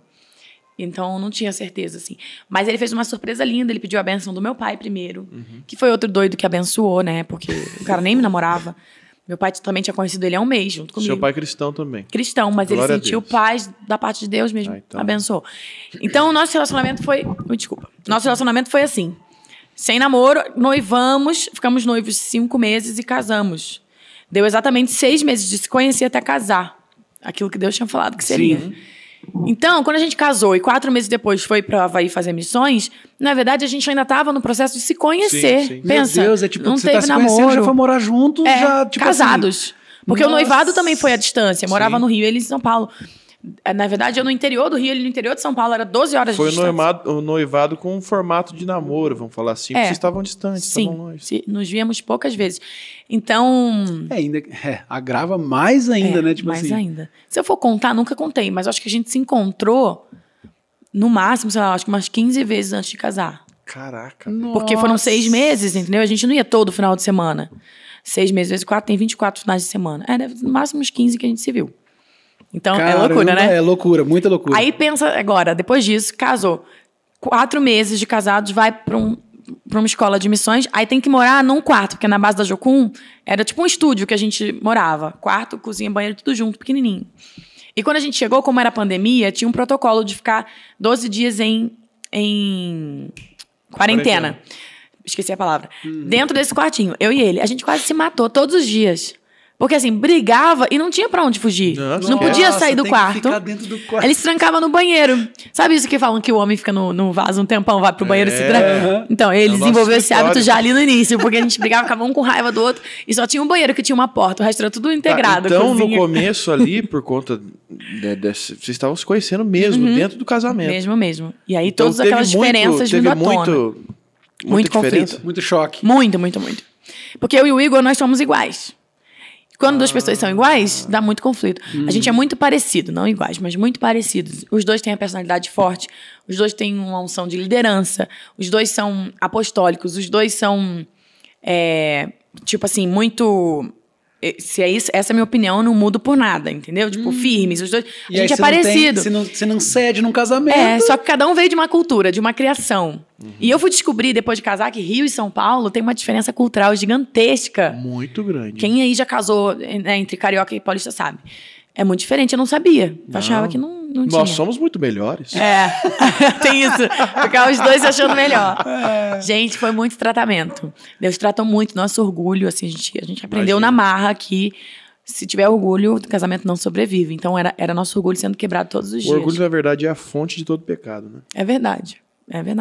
Então, eu não tinha certeza, assim. Mas ele fez uma surpresa linda, ele pediu a benção do meu pai primeiro, que foi outro doido que abençoou, né? Porque o cara nem me namorava. Meu pai também tinha conhecido ele há um mês, junto comigo. Seu pai cristão também. Cristão, mas Glória a ele sentiu Deus. paz da parte de Deus mesmo. Então. Abençoou. Então, o nosso relacionamento foi... Desculpa. Nosso relacionamento foi assim. Sem namoro, noivamos, ficamos noivos 5 meses e casamos. Deu exatamente 6 meses de se conhecer até casar. Aquilo que Deus tinha falado que seria. Sim. Então, quando a gente casou e 4 meses depois foi para o Havaí fazer missões, na verdade, a gente ainda estava no processo de se conhecer. Sim, sim. Pensa, Meu Deus, é tipo, não você teve tá se namoro. conhecendo, já foi morar junto, já, tipo casados. assim. Porque o Nossa. noivado também foi à distância. Morava Sim. no Rio, ele em São Paulo. Na verdade, eu no interior do Rio, ele no interior de São Paulo. Era 12 horas Foi de distância. o noivado com um formato de namoro, vamos falar assim, porque vocês estavam distantes, estavam Sim, longe. nos víamos poucas vezes. Então... Agrava mais ainda, né? Tipo mais assim. ainda. Se eu for contar, nunca contei. Mas acho que a gente se encontrou, no máximo, sei lá, acho que umas 15 vezes antes de casar. Caraca. Porque foram 6 meses, entendeu? A gente não ia todo final de semana. 6 meses vezes 4, tem 24 finais de semana. Deve no máximo uns 15 que a gente se viu. Então, é loucura, né? É loucura, muita loucura. Aí pensa agora, depois disso, casou. 4 meses de casados, vai pra uma escola de missões. Aí tem que morar num quarto, porque na base da Jocum era tipo um estúdio que a gente morava. Quarto, cozinha, banheiro, tudo junto, pequenininho. E quando a gente chegou, como era pandemia, tinha um protocolo de ficar 12 dias em quarentena. Esqueci a palavra. Dentro desse quartinho, eu e ele. A gente quase se matou todos os dias. Porque assim, brigava e não tinha pra onde fugir. Nossa, não podia Nossa, sair do tem que quarto. ficar dentro do quarto. Ele se trancava no banheiro. Sabe isso que falam que o homem fica no vaso um tempão, vai pro banheiro e se tranca? Então, ele É o nosso desenvolveu esse escritório. hábito já ali no início, porque a gente brigava, ficava um com raiva do outro, e só tinha um banheiro que tinha uma porta, o resto era tudo integrado. Então, no cozinha. começo ali, por conta vocês estavam se conhecendo mesmo, dentro do casamento. Mesmo. E aí, Então, todas aquelas diferenças vindo à tona. Muito conflito. Muito choque. Muito. Porque eu e o Igor, nós somos iguais. Quando duas pessoas são iguais, dá muito conflito. A gente é muito parecido, não iguais, mas muito parecidos. Os dois têm a personalidade forte, os dois têm uma unção de liderança, os dois são apostólicos, os dois são, tipo assim, muito... Se é isso, essa é a minha opinião, eu não mudo por nada, entendeu? Tipo, firmes, os dois... A gente é parecido. Você não cede num casamento. Só que cada um veio de uma cultura, de uma criação. E eu fui descobrir, depois de casar, que Rio e São Paulo tem uma diferença cultural gigantesca. Muito grande. Quem aí já casou, né, entre carioca e paulista sabe. É muito diferente, eu não sabia. Eu achava que não tinha. Nós somos muito melhores. Tem isso. Ficar os dois se achando melhor. Gente, foi muito tratamento. Deus tratou muito nosso orgulho. Assim, a gente aprendeu na marra que se tiver orgulho, o casamento não sobrevive. Então, era nosso orgulho sendo quebrado todos os O dias. orgulho, na verdade, é a fonte de todo pecado, né? É verdade.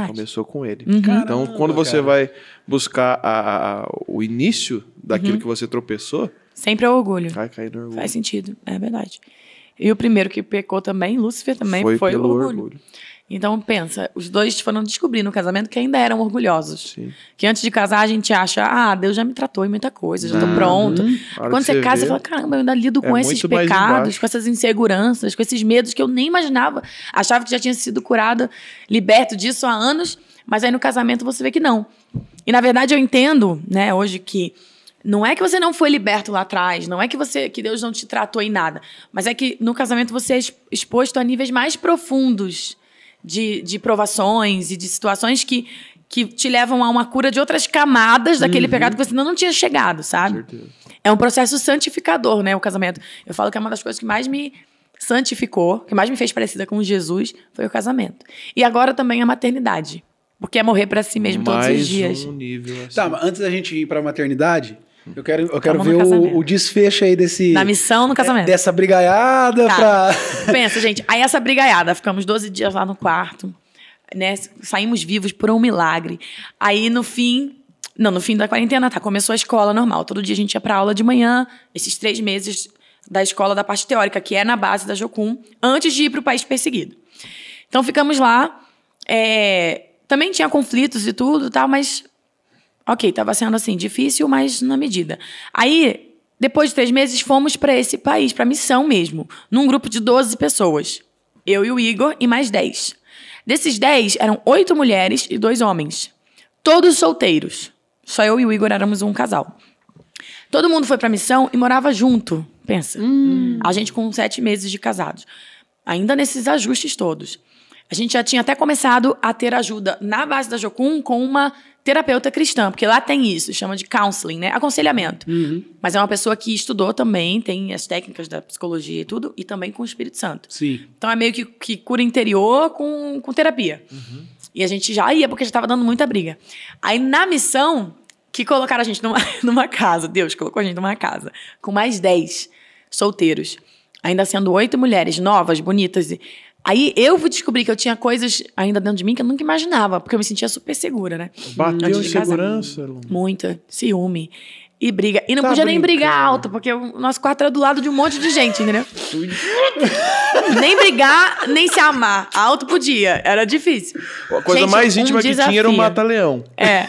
Começou com ele. Caramba, Então, quando você vai buscar o início daquilo que você tropeçou, Sempre é orgulho. vai cair no orgulho. Faz sentido, é verdade. E o primeiro que pecou também, Lúcifer, também foi pelo o orgulho. Então, pensa, os dois foram descobrir no casamento que ainda eram orgulhosos. Sim. Que antes de casar a gente acha, Deus já me tratou em muita coisa, já tô pronto. hora Quando que você você casa, vê, você fala, caramba, eu ainda lido com esses muito mais pecados, embaixo. com essas inseguranças, com esses medos que eu nem imaginava. Achava que já tinha sido curada, liberto disso há anos, mas aí no casamento você vê que não. E na verdade eu entendo, né, hoje que não é que você não foi liberto lá atrás, não é que Deus não te tratou em nada, mas é que no casamento você é exposto a níveis mais profundos de provações e de situações que te levam a uma cura de outras camadas daquele pecado que você não tinha chegado, sabe? certeza. É um processo santificador, né, o casamento. Eu falo que é uma das coisas que mais me santificou, que mais me fez parecida com Jesus, foi o casamento. E agora também a maternidade, porque é morrer para si mesmo todos os dias. Um nível assim. Tá, mas antes da gente ir pra maternidade, Eu quero Vamos ver no casamento. o desfecho aí desse... Na missão, no casamento. Dessa brigaiada Tá. pra... Pensa, gente. Aí essa brigaiada, ficamos 12 dias lá no quarto, né? Saímos vivos por um milagre. Aí no fim da quarentena, começou a escola normal. Todo dia a gente ia pra aula de manhã, esses 3 meses da escola da parte teórica, que é na base da Jocum, antes de ir pro país perseguido. Então ficamos lá. Também tinha conflitos e tudo, tal, mas... Ok, estava sendo assim, difícil, mas na medida. Aí, depois de 3 meses, fomos para esse país, para missão mesmo, num grupo de 12 pessoas. Eu e o Igor e mais 10. Desses 10, eram 8 mulheres e 2 homens. Todos solteiros. Só eu e o Igor éramos um casal. Todo mundo foi para missão e morava junto, pensa. A gente com 7 meses de casados. Ainda nesses ajustes todos. A gente já tinha até começado a ter ajuda na base da Jocum com uma terapeuta cristã, porque lá tem isso, chama de counseling, né? Aconselhamento. Mas é uma pessoa que estudou também, tem as técnicas da psicologia e tudo, e também com o Espírito Santo. Sim. Então é meio que cura interior com terapia. E a gente já ia, porque já estava dando muita briga. Aí na missão, que colocaram a gente numa casa, Deus colocou a gente numa casa, com mais 10 solteiros, ainda sendo 8 mulheres novas, bonitas. Aí eu fui descobrir que eu tinha coisas ainda dentro de mim que eu nunca imaginava, porque eu me sentia super segura, né? Bateu Antes em de casar. segurança, Lu? Muita. Ciúme. E briga. E não Tá podia nem brigar brincando. alto, porque o nosso quarto era do lado de um monte de gente, entendeu? Nem brigar, nem se amar. Alto podia. Era difícil. A coisa Gente, mais íntima que tinha era o desafio. mata-leão. É.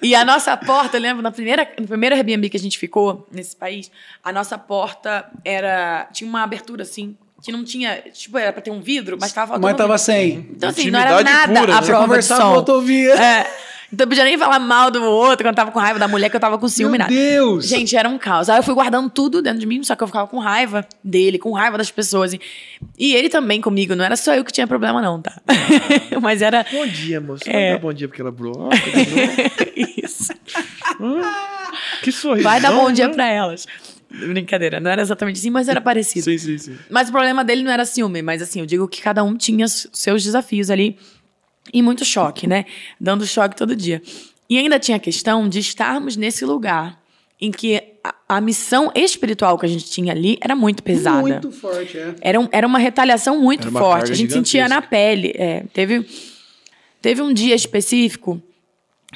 E a nossa porta, eu lembro, no primeiro Airbnb que a gente ficou nesse país, a nossa porta tinha uma abertura assim, que não tinha, tipo, era pra ter um vidro, mas tava faltando Mas tava vidro. sem. Então, assim, não era Intimidade nada pura, a né? prova de Conversar som. com rodovia. Então, eu podia nem falar mal do outro, quando eu tava com raiva da mulher, que eu tava com ciúme, Meu nada. Deus! Gente, era um caos. Aí eu fui guardando tudo dentro de mim, só que eu ficava com raiva dele, com raiva das pessoas. E ele também comigo, não era só eu que tinha problema, não, tá? Mas era... Bom dia, moça. Vai dar bom dia porque ela broca. Isso. Que sorriso. Vai dar bom dia pra elas. Brincadeira, não era exatamente assim, mas era parecido. Sim. Mas o problema dele não era ciúme, mas assim, eu digo que cada um tinha seus desafios ali e muito choque, né? Dando choque todo dia. E ainda tinha a questão de estarmos nesse lugar em que a missão espiritual que a gente tinha ali era muito pesada. Muito forte, é. Era uma retaliação muito Era uma forte. carga A gente sentia na pele. Teve um dia específico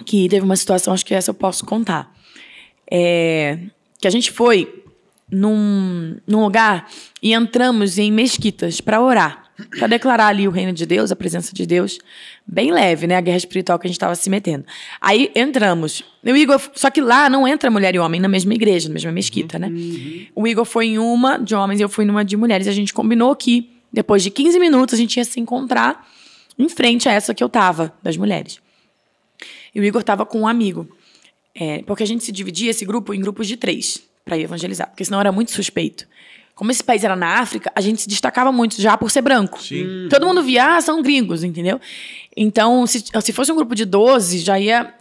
que teve uma situação, acho que essa eu posso contar. Que a gente foi num lugar e entramos em mesquitas para orar, para declarar ali o reino de Deus, a presença de Deus, bem leve, né? A guerra espiritual que a gente estava se metendo. Aí entramos. O Igor, só que lá não entra mulher e homem na mesma igreja, na mesma mesquita, né? O Igor foi em uma de homens e eu fui numa de mulheres. A gente combinou que depois de 15 minutos a gente ia se encontrar em frente a essa que eu tava, das mulheres. E o Igor tava com um amigo. Porque a gente se dividia esse grupo em grupos de 3 para evangelizar, porque senão era muito suspeito. Como esse país era na África, a gente se destacava muito já por ser branco. Sim. Todo mundo via, são gringos, entendeu? Então, se fosse um grupo de 12, já ia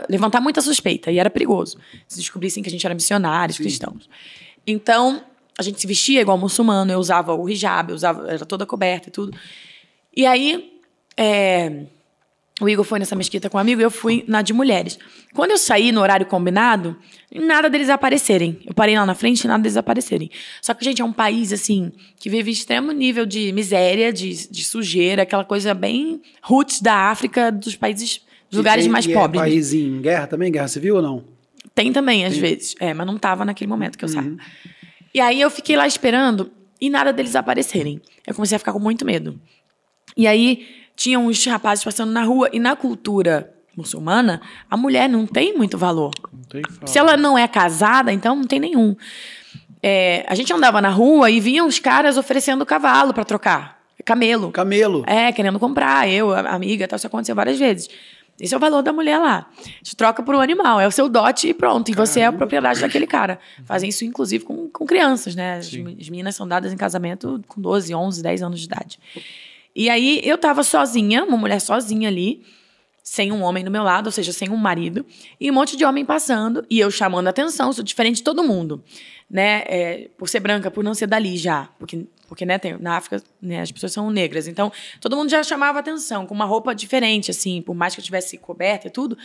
levantar muita suspeita, e era perigoso. Se descobrissem que a gente era missionários, cristãos. Então, a gente se vestia igual muçulmano, eu usava o hijab, era toda coberta e tudo. E aí, o Igor foi nessa mesquita com um amigo e eu fui na de mulheres. Quando eu saí no horário combinado, nada deles aparecerem. Eu parei lá na frente e nada deles aparecerem. Só que, gente, é um país, assim, que vive extremo nível de miséria, de sujeira, aquela coisa bem roots da África, dos países, dos lugares mais pobres. É país em guerra também? Guerra civil ou não? Tem também, às vezes. Mas não tava naquele momento que eu saí. E aí eu fiquei lá esperando e nada deles aparecerem. Eu comecei a ficar com muito medo. E aí tinha uns rapazes passando na rua e na cultura muçulmana, a mulher não tem muito valor. Não tem fala. Se ela não é casada, então não tem nenhum. A gente andava na rua e vinham os caras oferecendo cavalo para trocar. Camelo. Camelo. Querendo comprar. Eu, a amiga, tal, isso aconteceu várias vezes. Esse é o valor da mulher lá. A gente troca por um animal. É o seu dote e pronto. E você é a propriedade daquele cara. Fazem isso, inclusive, com crianças, né? As meninas são dadas em casamento com 12, 11, 10 anos de idade. E aí, eu tava sozinha, uma mulher sozinha ali. sem um homem do meu lado, ou seja, sem um marido, e um monte de homem passando, e eu chamando a atenção, sou diferente de todo mundo, né? Por ser branca, por não ser dali já, porque né, na África, né, as pessoas são negras, então todo mundo já chamava atenção, com uma roupa diferente, assim, por mais que eu tivesse coberta e tudo,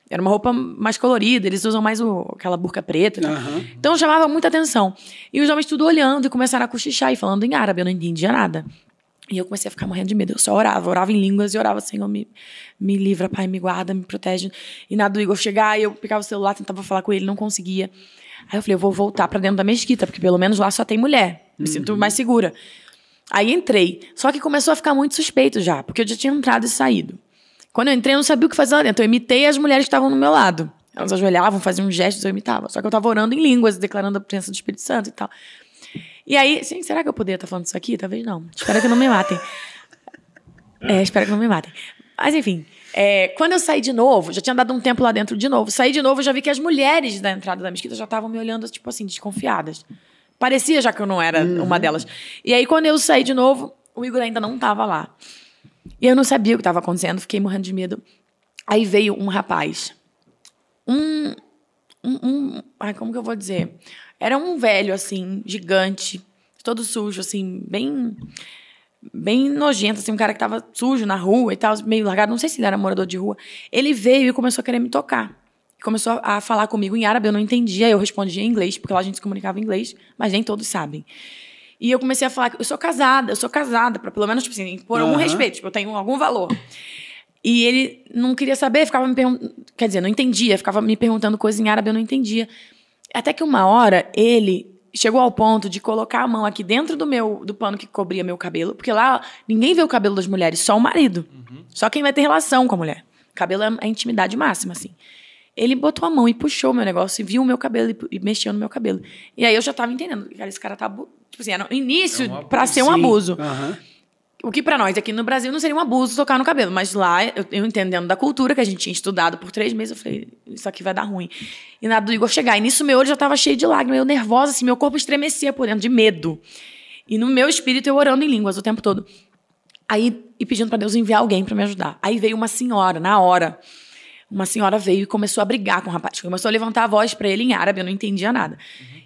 era uma roupa mais colorida, eles usam mais aquela burca preta, né? Então chamava muita atenção. E os homens tudo olhando e começaram a cochichar e falando em árabe, eu não entendia nada. E eu comecei a ficar morrendo de medo. Eu só orava em línguas e orava, Senhor, me livra, Pai, me guarda, me protege. E nada do Igor chegar, e eu pegava o celular, tentava falar com ele, não conseguia. Aí eu falei, eu vou voltar pra dentro da mesquita, porque pelo menos lá só tem mulher. Me sinto mais segura. Aí entrei. Só que começou a ficar muito suspeito já, porque eu já tinha entrado e saído. Quando eu entrei, eu não sabia o que fazer lá dentro. Eu imitei as mulheres que estavam no meu lado. Elas ajoelhavam, faziam gestos, eu imitava. Só que eu tava orando em línguas, declarando a presença do Espírito Santo e tal. E aí, assim, será que eu poderia estar falando isso aqui? Talvez não. Espero que não me matem. Espero que não me matem. Mas, enfim, quando eu saí de novo, já tinha dado um tempo lá dentro de novo, saí de novo, eu já vi que as mulheres da entrada da mesquita já estavam me olhando, tipo assim, desconfiadas. Parecia já que eu não era uma delas. E aí, quando eu saí de novo, o Igor ainda não estava lá. E eu não sabia o que estava acontecendo, fiquei morrendo de medo. Aí veio um rapaz. Ai, como que eu vou dizer? Era um velho, assim, gigante, todo sujo, assim, bem nojento, assim, um cara que tava sujo na rua e tal, meio largado, não sei se ele era morador de rua. Ele veio e começou a querer me tocar. Começou a falar comigo em árabe, eu não entendia, eu respondia em inglês, porque lá a gente se comunicava em inglês, mas nem todos sabem. E eu comecei a falar, eu sou casada, pra pelo menos, tipo assim, por algum respeito, tipo, eu tenho algum valor. E ele não queria saber, ficava me perguntando, quer dizer, não entendia, ficava me perguntando coisas em árabe, eu não entendia. Até que uma hora, ele chegou ao ponto de colocar a mão aqui dentro do pano que cobria meu cabelo, porque lá ninguém vê o cabelo das mulheres, só o marido. Só quem vai ter relação com a mulher. O cabelo é a intimidade máxima, assim. Ele botou a mão e puxou o meu negócio e viu o meu cabelo e mexeu no meu cabelo. E aí eu já tava entendendo, cara, esse cara tá... Tipo assim, era no início pra ser um abuso. O que pra nós aqui no Brasil não seria um abuso tocar no cabelo. Mas lá, eu entendendo da cultura, que a gente tinha estudado por 3 meses, eu falei, isso aqui vai dar ruim. E nada do Igor chegar. E nisso meu olho já tava cheio de lágrimas, eu nervosa, assim, meu corpo estremecia por dentro, de medo. E no meu espírito eu orando em línguas o tempo todo. Aí, e pedindo pra Deus enviar alguém pra me ajudar. Aí veio uma senhora, na hora. Uma senhora veio e começou a brigar com o rapaz. Começou a levantar a voz pra ele em árabe, eu não entendia nada.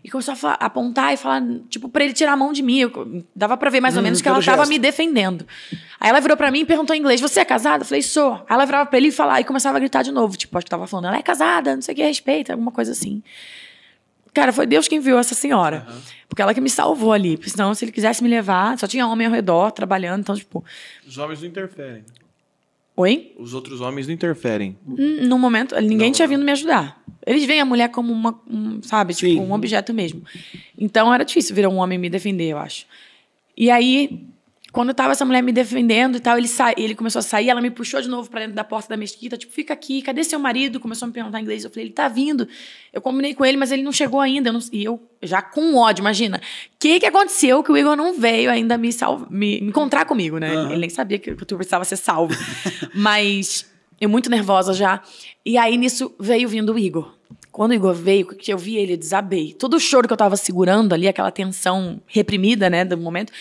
E começou a apontar e falar, tipo, pra ele tirar a mão de mim. Dava pra ver mais ou menos que ela tava me defendendo. Aí ela virou pra mim e perguntou em inglês, você é casada? Eu falei, sou. Aí ela virava pra ele e começava a gritar de novo. Tipo, acho que tava falando, ela é casada, não sei o que, respeita, alguma coisa assim. Cara, foi Deus que enviou essa senhora. Porque ela que me salvou ali. Porque senão, se ele quisesse me levar, só tinha homem ao redor, trabalhando, então, tipo... Os homens não interferem. Oi? Os outros homens não interferem. No momento, ninguém tinha vindo me ajudar. Eles veem a mulher como sabe, tipo, um objeto mesmo. Então, era difícil vir um homem me defender, eu acho. E aí, quando tava essa mulher me defendendo e tal, ele começou a sair, ela me puxou de novo pra dentro da porta da mesquita, tipo, fica aqui, cadê seu marido? Começou a me perguntar em inglês. Eu falei, ele tá vindo. Eu combinei com ele, mas ele não chegou ainda. E eu já com ódio, imagina. O que aconteceu que o Igor não veio ainda me encontrar comigo, né? Ele nem sabia que eu precisava ser salvo. Mas eu muito nervosa já. E aí, nisso, veio vindo o Igor. Quando o Igor veio, que eu vi ele, eu desabei. Todo o choro que eu tava segurando ali, aquela tensão reprimida, né, do momento,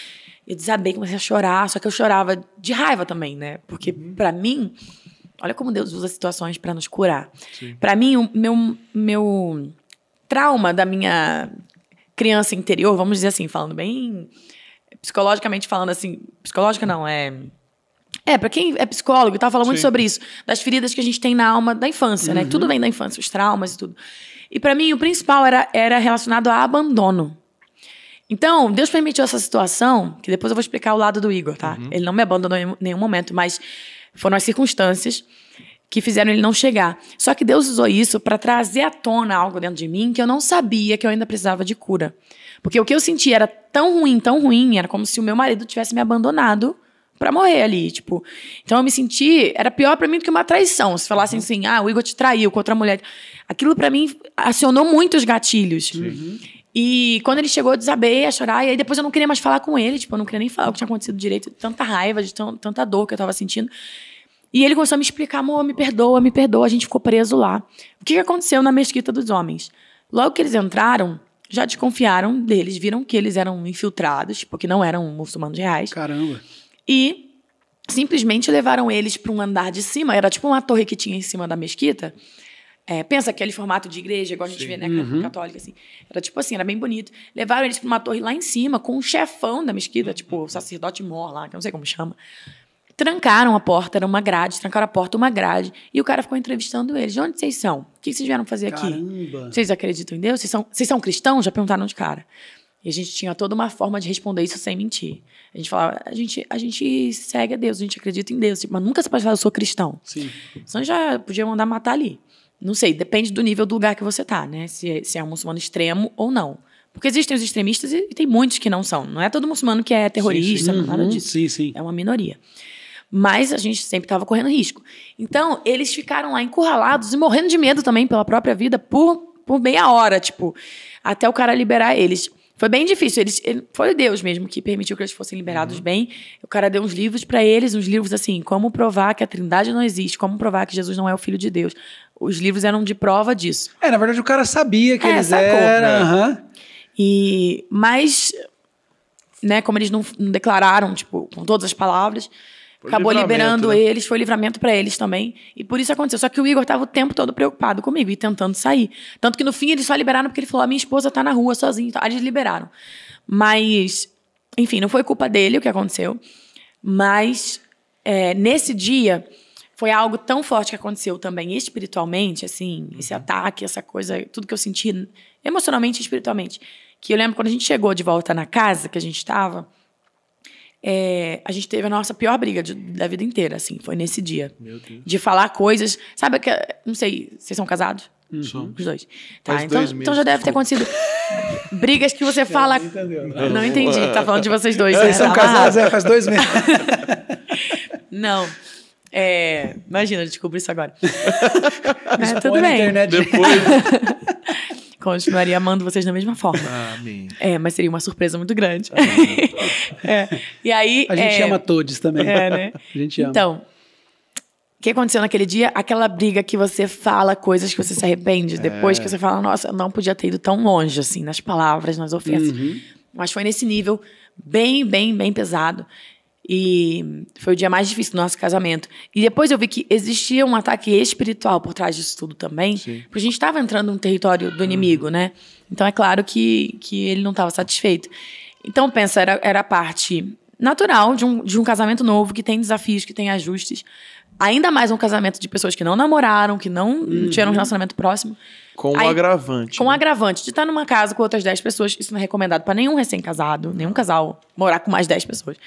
eu desabei, comecei a chorar. Só que eu chorava de raiva também, né? Porque, pra mim, olha como Deus usa situações pra nos curar. Pra mim, o meu trauma da minha criança interior, vamos dizer assim, falando bem psicologicamente falando assim, psicológica não, pra quem é psicólogo e tal, fala muito sobre isso, das feridas que a gente tem na alma da infância, né? Tudo vem da infância, os traumas e tudo. E pra mim, o principal era relacionado a abandono. Então, Deus permitiu essa situação, que depois eu vou explicar o lado do Igor, tá? Ele não me abandonou em nenhum momento, mas foram as circunstâncias que fizeram ele não chegar. Só que Deus usou isso pra trazer à tona algo dentro de mim que eu não sabia que eu ainda precisava de cura. Porque o que eu sentia era tão ruim, era como se o meu marido tivesse me abandonado pra morrer ali, tipo. Então eu me senti, era pior pra mim do que uma traição. Se falassem assim, o Igor te traiu com outra mulher. Aquilo pra mim acionou muitos gatilhos. E quando ele chegou, eu desabei a chorar. E aí depois eu não queria mais falar com ele, tipo, eu não queria nem falar o que tinha acontecido direito. Tanta raiva, de tanta dor que eu tava sentindo. E ele começou a me explicar, amor, me perdoa. A gente ficou preso lá. O que aconteceu na mesquita dos homens? Logo que eles entraram, já desconfiaram deles, viram que eles eram infiltrados, porque não eram muçulmanos reais. Caramba. E simplesmente levaram eles para um andar de cima. Era tipo uma torre que tinha em cima da mesquita. Pensa aquele formato de igreja, igual a gente vê, né? Católica, assim. Era tipo assim, era bem bonito. Levaram eles para uma torre lá em cima, com um chefão da mesquita, tipo o sacerdote mor lá, que eu não sei como chama. Trancaram a porta, era uma grade, trancaram a porta, uma grade. E o cara ficou entrevistando eles. De onde vocês são? O que vocês vieram fazer aqui? Caramba. Vocês acreditam em Deus? Vocês são cristãos? Já perguntaram de cara. E a gente tinha toda uma forma de responder isso sem mentir. A gente falava, a gente segue a Deus, a gente acredita em Deus. Mas nunca você pode falar, eu sou cristão. Sim. Senão já podia mandar matar ali. Não sei, depende do nível do lugar que você tá, né? Se é um muçulmano extremo ou não. Porque existem os extremistas e tem muitos que não são. Não é todo muçulmano que é terrorista, nada disso. Sim, sim. É uma minoria. Mas a gente sempre estava correndo risco. Então, eles ficaram lá encurralados e morrendo de medo também pela própria vida por meia hora, tipo, até o cara liberar eles. Foi bem difícil. Foi Deus mesmo que permitiu que eles fossem liberados bem. O cara deu uns livros para eles, uns livros assim, como provar que a Trindade não existe, como provar que Jesus não é o Filho de Deus. Os livros eram de prova disso. Na verdade o cara sabia que eles sacou. eram. Mas, né, como eles não declararam, tipo, com todas as palavras, acabou liberando eles, foi livramento para eles também. E por isso aconteceu. Só que o Igor estava o tempo todo preocupado comigo e tentando sair. Tanto que no fim eles só liberaram porque ele falou, a minha esposa tá na rua sozinha. Aí eles liberaram. Mas, enfim, não foi culpa dele o que aconteceu. Mas, nesse dia, foi algo tão forte que aconteceu também espiritualmente, assim, esse ataque, essa coisa, tudo que eu senti emocionalmente e espiritualmente. Que eu lembro quando a gente chegou de volta na casa que a gente estava, a gente teve a nossa pior briga da vida inteira, assim, foi nesse dia. Meu Deus. De falar coisas, sabe, não sei, vocês são casados? Somos. Os dois. Tá, Faz 2 então já deve ter acontecido brigas que você fala... Não entendeu. Não entendi, tá falando de vocês dois. Vocês são casados, faz 2 meses. Não. Imagina, descobri isso agora. Mas Expõe tudo na bem. internet. Depois. Continuaria amando vocês da mesma forma. Amém. Mas seria uma surpresa muito grande. E aí... A gente ama todos também. né? A gente ama. Então, o que aconteceu naquele dia? Aquela briga que você fala coisas que você se arrepende. Depois que você fala, nossa, eu não podia ter ido tão longe, assim, nas palavras, nas ofensas. Mas foi nesse nível bem, bem, bem pesado. E foi o dia mais difícil do nosso casamento. E depois eu vi que existia um ataque espiritual por trás disso tudo também. Sim. Porque a gente estava entrando num território do inimigo, né? Então é claro que ele não estava satisfeito. Então, pensa, era a parte natural de um casamento novo, que tem desafios, que tem ajustes. Ainda mais um casamento de pessoas que não namoraram, que não tiveram um relacionamento próximo. Com um agravante. Com um agravante de estar numa casa com outras 10 pessoas. Isso não é recomendado para nenhum recém-casado, nenhum casal morar com mais 10 pessoas.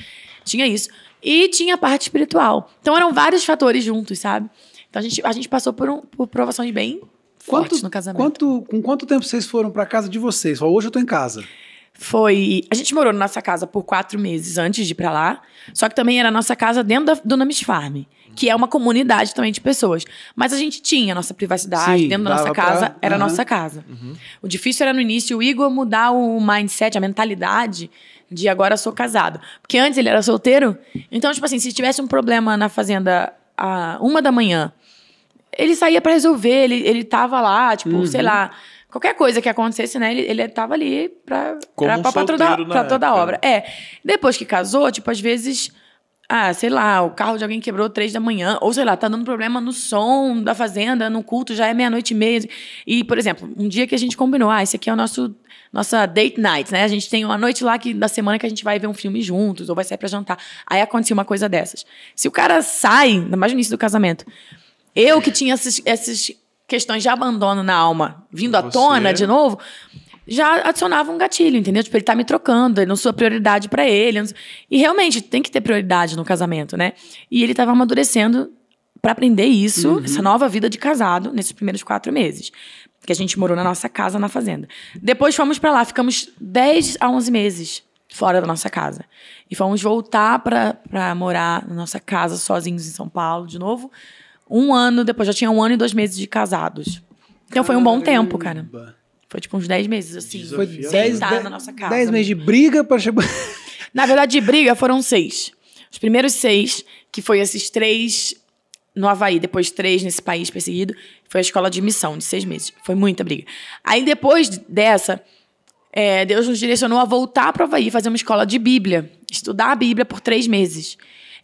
Tinha isso. E tinha a parte espiritual. Então eram vários fatores juntos, sabe? Então a gente passou por provações bem fortes no casamento. Com quanto tempo vocês foram pra casa de vocês? Hoje eu tô em casa. A gente morou na nossa casa por 4 meses antes de ir pra lá. Só que também era a nossa casa dentro da Dunamis Farm, que é uma comunidade também de pessoas. Mas a gente tinha a nossa privacidade. Sim, dentro da nossa casa, era a nossa casa. O difícil era no início o Igor mudar o mindset, a mentalidade de agora sou casado. Porque antes ele era solteiro. Então, tipo assim, se tivesse um problema na fazenda à 1 da manhã, ele saía pra resolver, ele tava lá, tipo, sei lá, qualquer coisa que acontecesse, né? Ele tava ali pra toda a obra. Depois que casou, tipo, às vezes, sei lá, o carro de alguém quebrou 3 da manhã, ou sei lá, tá dando problema no som da fazenda, no culto, já é 00:30. E, por exemplo, um dia que a gente combinou, esse aqui é o nossa date night, né? A gente tem uma noite lá da semana que a gente vai ver um filme juntos, ou vai sair pra jantar. Aí aconteceu uma coisa dessas. Se o cara sai, ainda mais no início do casamento, eu que tinha essas questões de abandono na alma vindo à tona de novo, já adicionava um gatilho, entendeu? Tipo, ele tá me trocando, eu não sou prioridade pra ele. E realmente, tem que ter prioridade no casamento, né? E ele tava amadurecendo pra aprender isso, essa nova vida de casado, nesses primeiros 4 meses. Que a gente morou na nossa casa, na fazenda. Depois fomos pra lá, ficamos 10 a 11 meses fora da nossa casa. E fomos voltar pra morar na nossa casa, sozinhos em São Paulo, de novo. 1 ano depois, já tinha 1 ano e 2 meses de casados. Então foi um bom tempo, cara. Foi tipo uns 10 meses, assim. Foi na nossa casa. 10 meses de briga pra chegar... Na verdade, de briga foram 6. Os primeiros 6, que foi esses 3 no Havaí, depois 3 nesse país perseguido, foi a escola de missão, de 6 meses. Foi muita briga. Aí, depois dessa, Deus nos direcionou a voltar para o Havaí, fazer uma escola de Bíblia. Estudar a Bíblia por 3 meses.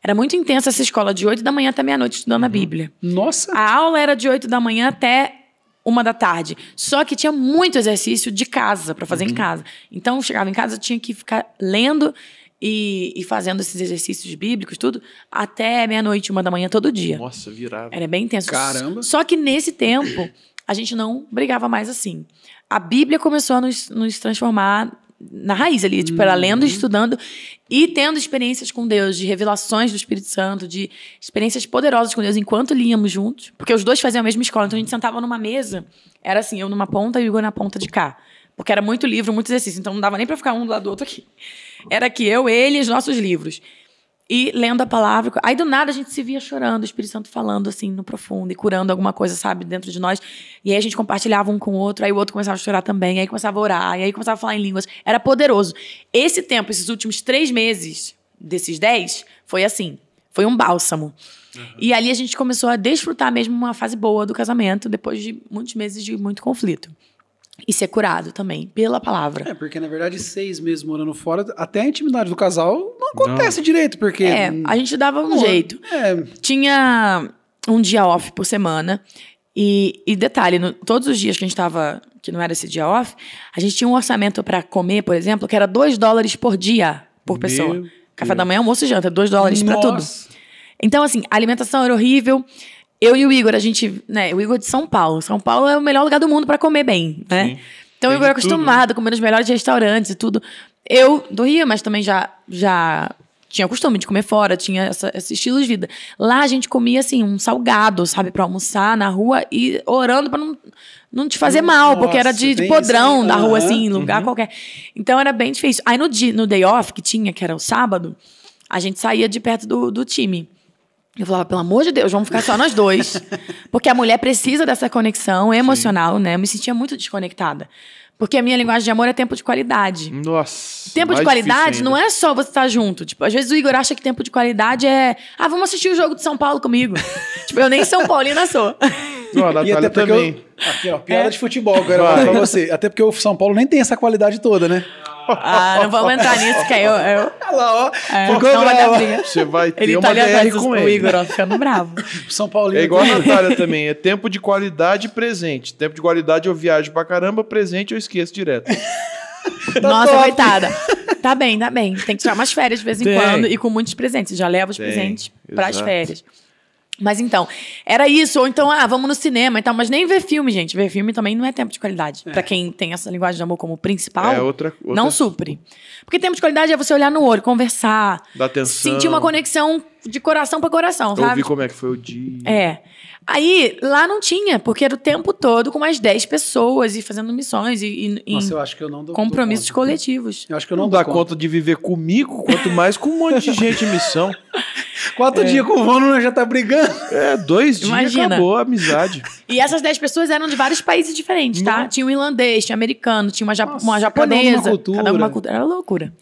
Era muito intensa essa escola, de 8 da manhã até meia-noite estudando a Bíblia. Nossa! A aula era de 8 da manhã até 1 da tarde. Só que tinha muito exercício de casa, para fazer em casa. Então, eu chegava em casa, eu tinha que ficar lendo e fazendo esses exercícios bíblicos, tudo, até meia-noite, 1 da manhã, todo dia. Nossa, virava. Era bem intenso. Caramba! Só que nesse tempo, a gente não brigava mais assim. A Bíblia começou a nos transformar na raiz ali, tipo, era lendo, estudando e tendo experiências com Deus, de revelações do Espírito Santo, de experiências poderosas com Deus enquanto líamos juntos, porque os dois faziam a mesma escola, então a gente sentava numa mesa, era assim, eu numa ponta e o Igor na ponta de cá, porque era muito livro, muito exercício, então não dava nem pra ficar um do lado do outro aqui. Era aqui, eu, ele e os nossos livros. E lendo a palavra. Aí, do nada, a gente se via chorando, o Espírito Santo falando, assim, no profundo, e curando alguma coisa, sabe, dentro de nós. E aí a gente compartilhava um com o outro, aí o outro começava a chorar também, aí começava a orar, e aí começava a falar em línguas. Era poderoso. Esse tempo, esses últimos 3 meses desses 10, foi assim. Foi um bálsamo. E ali a gente começou a desfrutar mesmo uma fase boa do casamento, depois de muitos meses de muito conflito. E ser curado também, pela palavra. É, porque na verdade 6 meses morando fora, até a intimidade do casal não acontece direito, porque... A gente dava um jeito. Tinha um dia off por semana, e detalhe, todos os dias que a gente tava, que não era esse dia off, a gente tinha um orçamento para comer, por exemplo, que era $2 por dia, por pessoa. Café da manhã, almoço e janta, $2 para tudo. Então, assim, a alimentação era horrível. Eu e o Igor, a gente, né, o Igor de São Paulo. São Paulo é o melhor lugar do mundo pra comer bem, né? Sim. Então o Igor é acostumado a comer nos melhores restaurantes e tudo. Eu do Rio, mas também já tinha costume de comer fora, tinha esse estilo de vida. Lá a gente comia, assim, um salgado, sabe, pra almoçar na rua e orando pra não te fazer mal, porque era de podrão da rua, assim, lugar qualquer. Então era bem difícil. Aí no day off que tinha, que era o sábado, a gente saía de perto do time. Eu falava, pelo amor de Deus, vamos ficar só nós dois. Porque a mulher precisa dessa conexão emocional, né? Eu me sentia muito desconectada. Porque a minha linguagem de amor é tempo de qualidade. Nossa. Tempo de qualidade não é só você estar junto. Tipo, às vezes o Igor acha que tempo de qualidade é... vamos assistir o jogo de São Paulo comigo. Tipo, eu nem São Paulina sou. Não, a Natália também. Aqui, ó, piada de futebol agora pra você. Até porque o São Paulo nem tem essa qualidade toda, né? Não vamos entrar nisso, que aí eu... Olha lá, ó. Não vai dar briga. Você vai ter Ele uma tá ali atrás DR com o ele. Igor, ó, ficando bravo. São Paulino. É igual a Natália também. É tempo de qualidade e presente. Tempo de qualidade eu viajo pra caramba, presente eu esqueço direto. Nossa, top. coitada. Tá bem. Tem que tirar umas férias de vez em quando e com muitos presentes. Já leva os presentes pras exato. férias. Mas então, era isso. Ou então, vamos no cinema e tal. Mas nem ver filme, gente. Ver filme também não é tempo de qualidade. Pra quem tem essa linguagem de amor como principal, outra... não supre. Porque tempo de qualidade é você olhar no olho, conversar. Dar atenção. Sentir uma conexão de coração pra coração, sabe? Ouvir como é que foi o dia. Aí, lá não tinha, porque era o tempo todo com mais 10 pessoas e fazendo missões e Nossa, eu acho que eu não dou compromissos conta. coletivos. Eu acho que eu Não não dá dou conta de viver comigo, quanto mais com um monte de gente em missão. 4 dias com o Vano já tá brigando. 2 dias, Imagina. acabou a amizade. E essas 10 pessoas eram de vários países diferentes, tá? Tinha um irlandês, tinha um americano, tinha uma japonesa. cada um uma cultura. Cada uma cultura. Era loucura.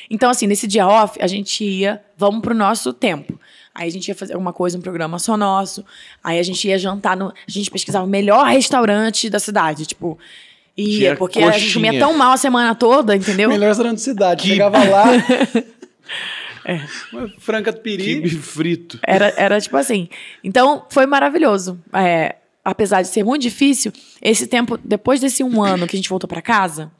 Então, assim, nesse dia off, a gente ia, vamos pro nosso tempo. Aí a gente ia fazer alguma coisa, um programa só nosso. Aí a gente ia jantar A gente pesquisava o melhor restaurante da cidade, tipo... Tinha porque a gente coxinha. comia tão mal a semana toda, entendeu? Melhor restaurante da cidade. Chegava lá... Uma franca do piri. Quibe frito. Era tipo assim. Então, foi maravilhoso. Apesar de ser muito difícil, esse tempo, depois desse 1 ano que a gente voltou pra casa,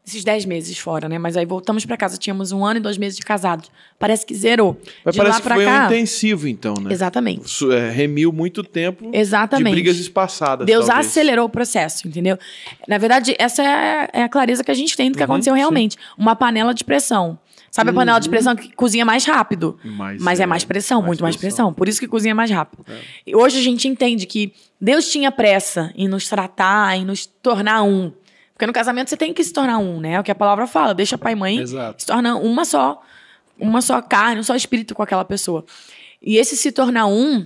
esses 10 meses fora, né? Mas aí voltamos pra casa, tínhamos 1 ano e 2 meses de casados. Parece que zerou. Mas de parece lá que pra foi cá, um intensivo, então, né? Exatamente. Remiu muito tempo Exatamente. de brigas espaçadas, Deus talvez. acelerou o processo, entendeu? Na verdade, essa é a clareza que a gente tem do que aconteceu realmente. Uma panela de pressão. Sabe a panela de pressão que cozinha mais rápido? Mas é mais pressão, muito mais pressão. Por isso que cozinha mais rápido. E hoje a gente entende que Deus tinha pressa em nos tratar, em nos tornar um. Porque no casamento você tem que se tornar um, né? É o que a palavra fala. Deixa pai e mãe, Exato. se torna uma só carne, um só espírito com aquela pessoa. E esse se tornar um,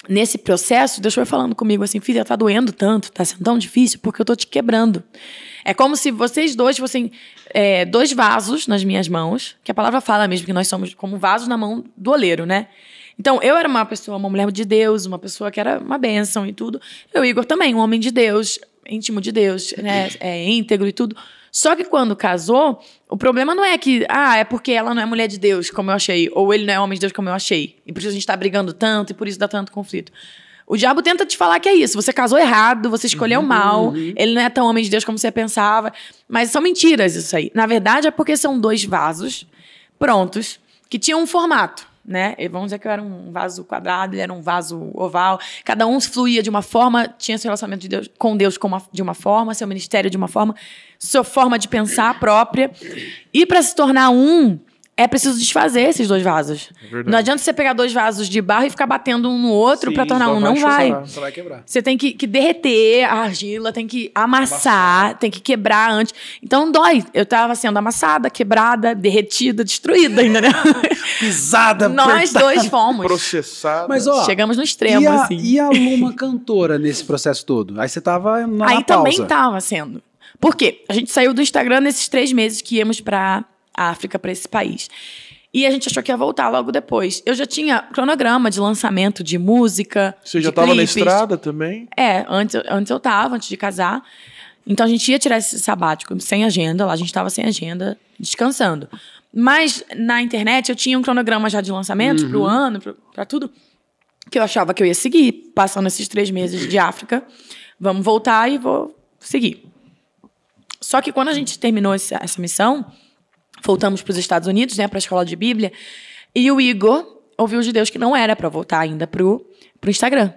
nesse processo, Deus foi falando comigo assim, filha, tá doendo tanto, tá sendo tão difícil, porque eu tô te quebrando. É como se vocês dois fossem 2 vasos nas minhas mãos, que a palavra fala mesmo, que nós somos como vasos na mão do oleiro, né? Então, eu era uma mulher de Deus, uma pessoa que era uma bênção e tudo. Eu, Igor, também, um homem de Deus, íntimo de Deus, né? É íntegro e tudo. Só que quando casou, o problema não é que, é porque ela não é mulher de Deus, como eu achei, ou ele não é homem de Deus, como eu achei. E por isso a gente tá brigando tanto, e por isso dá tanto conflito. O diabo tenta te falar que é isso. Você casou errado, você escolheu mal, ele não é tão homem de Deus como você pensava. Mas são mentiras isso aí. Na verdade, é porque são 2 vasos prontos, que tinham um formato, né? E vamos dizer que eu era um vaso quadrado, ele era um vaso oval. Cada um fluía de uma forma, tinha seu relacionamento com Deus de uma forma, seu ministério de uma forma, sua forma de pensar própria. E para se tornar um, é preciso desfazer esses 2 vasos. Não adianta você pegar 2 vasos de barro e ficar batendo um no outro para tornar um. Não vai. Só vai quebrar. Você tem que derreter a argila, tem que amassar, tem que quebrar antes. Então dói. Eu tava sendo amassada, quebrada, derretida, destruída ainda, né? Pisada, Nós 2 fomos. Processada. Mas, ó, chegamos no extremo, assim. E a Luma cantora nesse processo todo? Aí você tava na Aí pausa. também tava sendo. Por quê? A gente saiu do Instagram nesses 3 meses que íamos pra África, para esse país. E a gente achou que ia voltar logo depois. Eu já tinha cronograma de lançamento de música. Você já estava na estrada também? Antes eu tava, antes de casar. Então a gente ia tirar esse sabático sem agenda, lá a gente estava sem agenda, descansando. Mas na internet eu tinha um cronograma já de lançamento pro ano, para tudo, que eu achava que eu ia seguir, passando esses 3 meses de África. Vamos voltar e vou seguir. Só que quando a gente terminou essa missão, voltamos para os Estados Unidos, né, para a escola de Bíblia, e o Igor ouviu de Deus que não era para voltar ainda pro Instagram.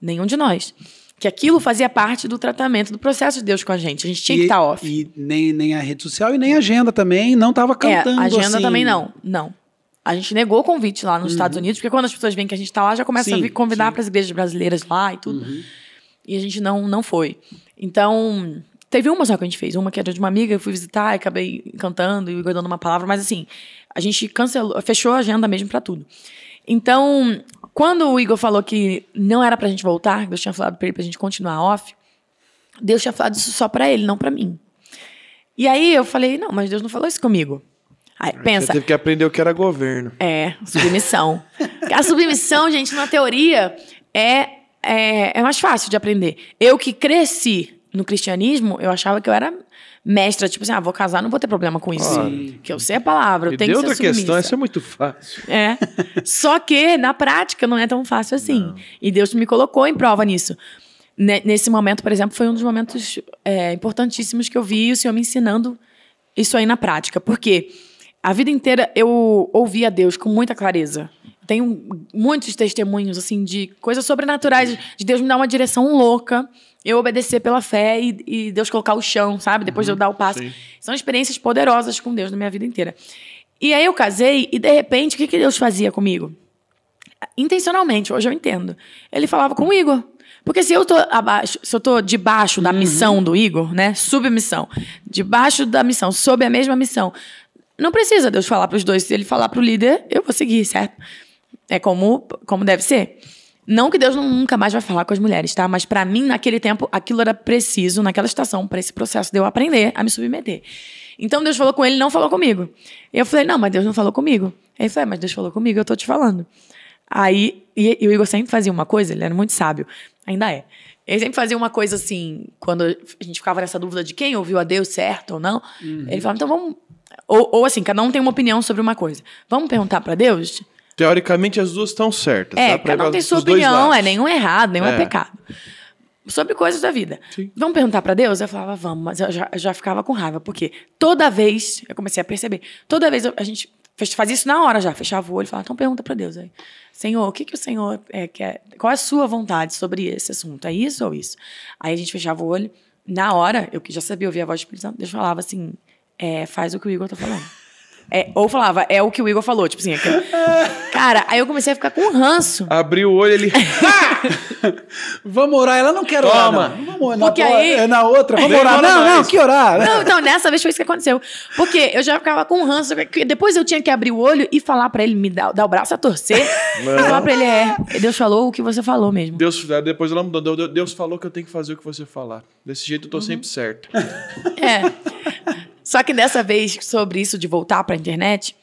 Nenhum de nós. Que aquilo fazia parte do tratamento, do processo de Deus com a gente. A gente tinha que estar off. E nem a rede social e nem a agenda também, não estava cantando a agenda assim. também não. A gente negou o convite lá nos Estados Unidos, porque quando as pessoas veem que a gente está lá, já começam a vir convidar para as igrejas brasileiras lá e tudo. E a gente não foi. Então, teve uma só que a gente fez. Uma que era de uma amiga, eu fui visitar e acabei cantando e dando uma palavra. Mas assim, a gente cancelou, fechou a agenda mesmo para tudo. Então, quando o Igor falou que não era pra gente voltar, Deus tinha falado pra ele pra gente continuar off, Deus tinha falado isso só pra ele, não pra mim. E aí eu falei, não, mas Deus não falou isso comigo. Aí, pensa. Você teve que aprender o que era governo. Submissão. A submissão, gente, na teoria, é mais fácil de aprender. Eu que cresci no cristianismo, eu achava que eu era mestra, tipo assim, vou casar, não vou ter problema com isso. Que eu sei a palavra, eu tenho que ser submissa. outra questão, isso é muito fácil. Só que, na prática, não é tão fácil assim. Não. E Deus me colocou em prova nisso. Nesse momento, por exemplo, foi um dos momentos importantíssimos que eu vi o Senhor me ensinando isso aí na prática. Porque a vida inteira eu ouvi a Deus com muita clareza. Tenho muitos testemunhos, assim, de coisas sobrenaturais, de Deus me dar uma direção louca, eu obedecer pela fé e Deus colocar o chão, sabe? Depois de eu dar o passo. Sim. São experiências poderosas com Deus na minha vida inteira. E aí eu casei e, de repente, o que Deus fazia comigo? Intencionalmente, hoje eu entendo. Ele falava com o Igor. Porque se eu tô debaixo da missão do Igor, né? Submissão. Debaixo da missão, sob a mesma missão. Não precisa Deus falar para os dois. Se ele falar para o líder, eu vou seguir, certo? É como deve ser. Não que Deus nunca mais vai falar com as mulheres, tá? Mas para mim, naquele tempo, aquilo era preciso, naquela estação, para esse processo de eu aprender a me submeter. Então, Deus falou com ele, não falou comigo. E eu falei, não, mas Deus não falou comigo. Aí ele falou, mas Deus falou comigo, eu tô te falando. Aí, e o Igor sempre fazia uma coisa, ele era muito sábio, ainda é. Ele sempre fazia uma coisa assim, quando a gente ficava nessa dúvida de quem ouviu a Deus certo ou não, ele falava, então vamos... Ou assim, cada um tem uma opinião sobre uma coisa. Vamos perguntar para Deus? Teoricamente, as duas estão certas. Cada um tem sua opinião, nenhum é errado, nenhum é pecado. Sobre coisas da vida. Sim. Vamos perguntar para Deus? Eu falava, vamos, mas eu já ficava com raiva, porque toda vez, eu comecei a perceber, toda vez a gente fazia isso na hora já, fechava o olho e falava, então pergunta para Deus aí. Senhor, o que o Senhor quer? Qual é a sua vontade sobre esse assunto? É isso ou isso? Aí a gente fechava o olho, na hora, eu que já sabia ouvir a voz do Espírito Santo, Deus falava assim, faz o que o Igor tá falando. Ou falava, é o que o Igor falou, tipo assim. Cara, aí eu comecei a ficar com ranço. Abriu o olho, ele... Vamos orar. Ela não quer orar, não. Vamos orar. Porque aí... na outra, vamos orar. Não, que orar. Não, então, nessa vez foi isso que aconteceu. Porque eu já ficava com ranço. Depois eu tinha que abrir o olho e falar pra ele, me dar o braço a torcer. E falar pra ele, Deus falou o que você falou mesmo. Depois ela mudou. Deus falou que eu tenho que fazer o que você falar. Desse jeito eu tô sempre certo. Só que dessa vez, sobre isso de voltar pra internet,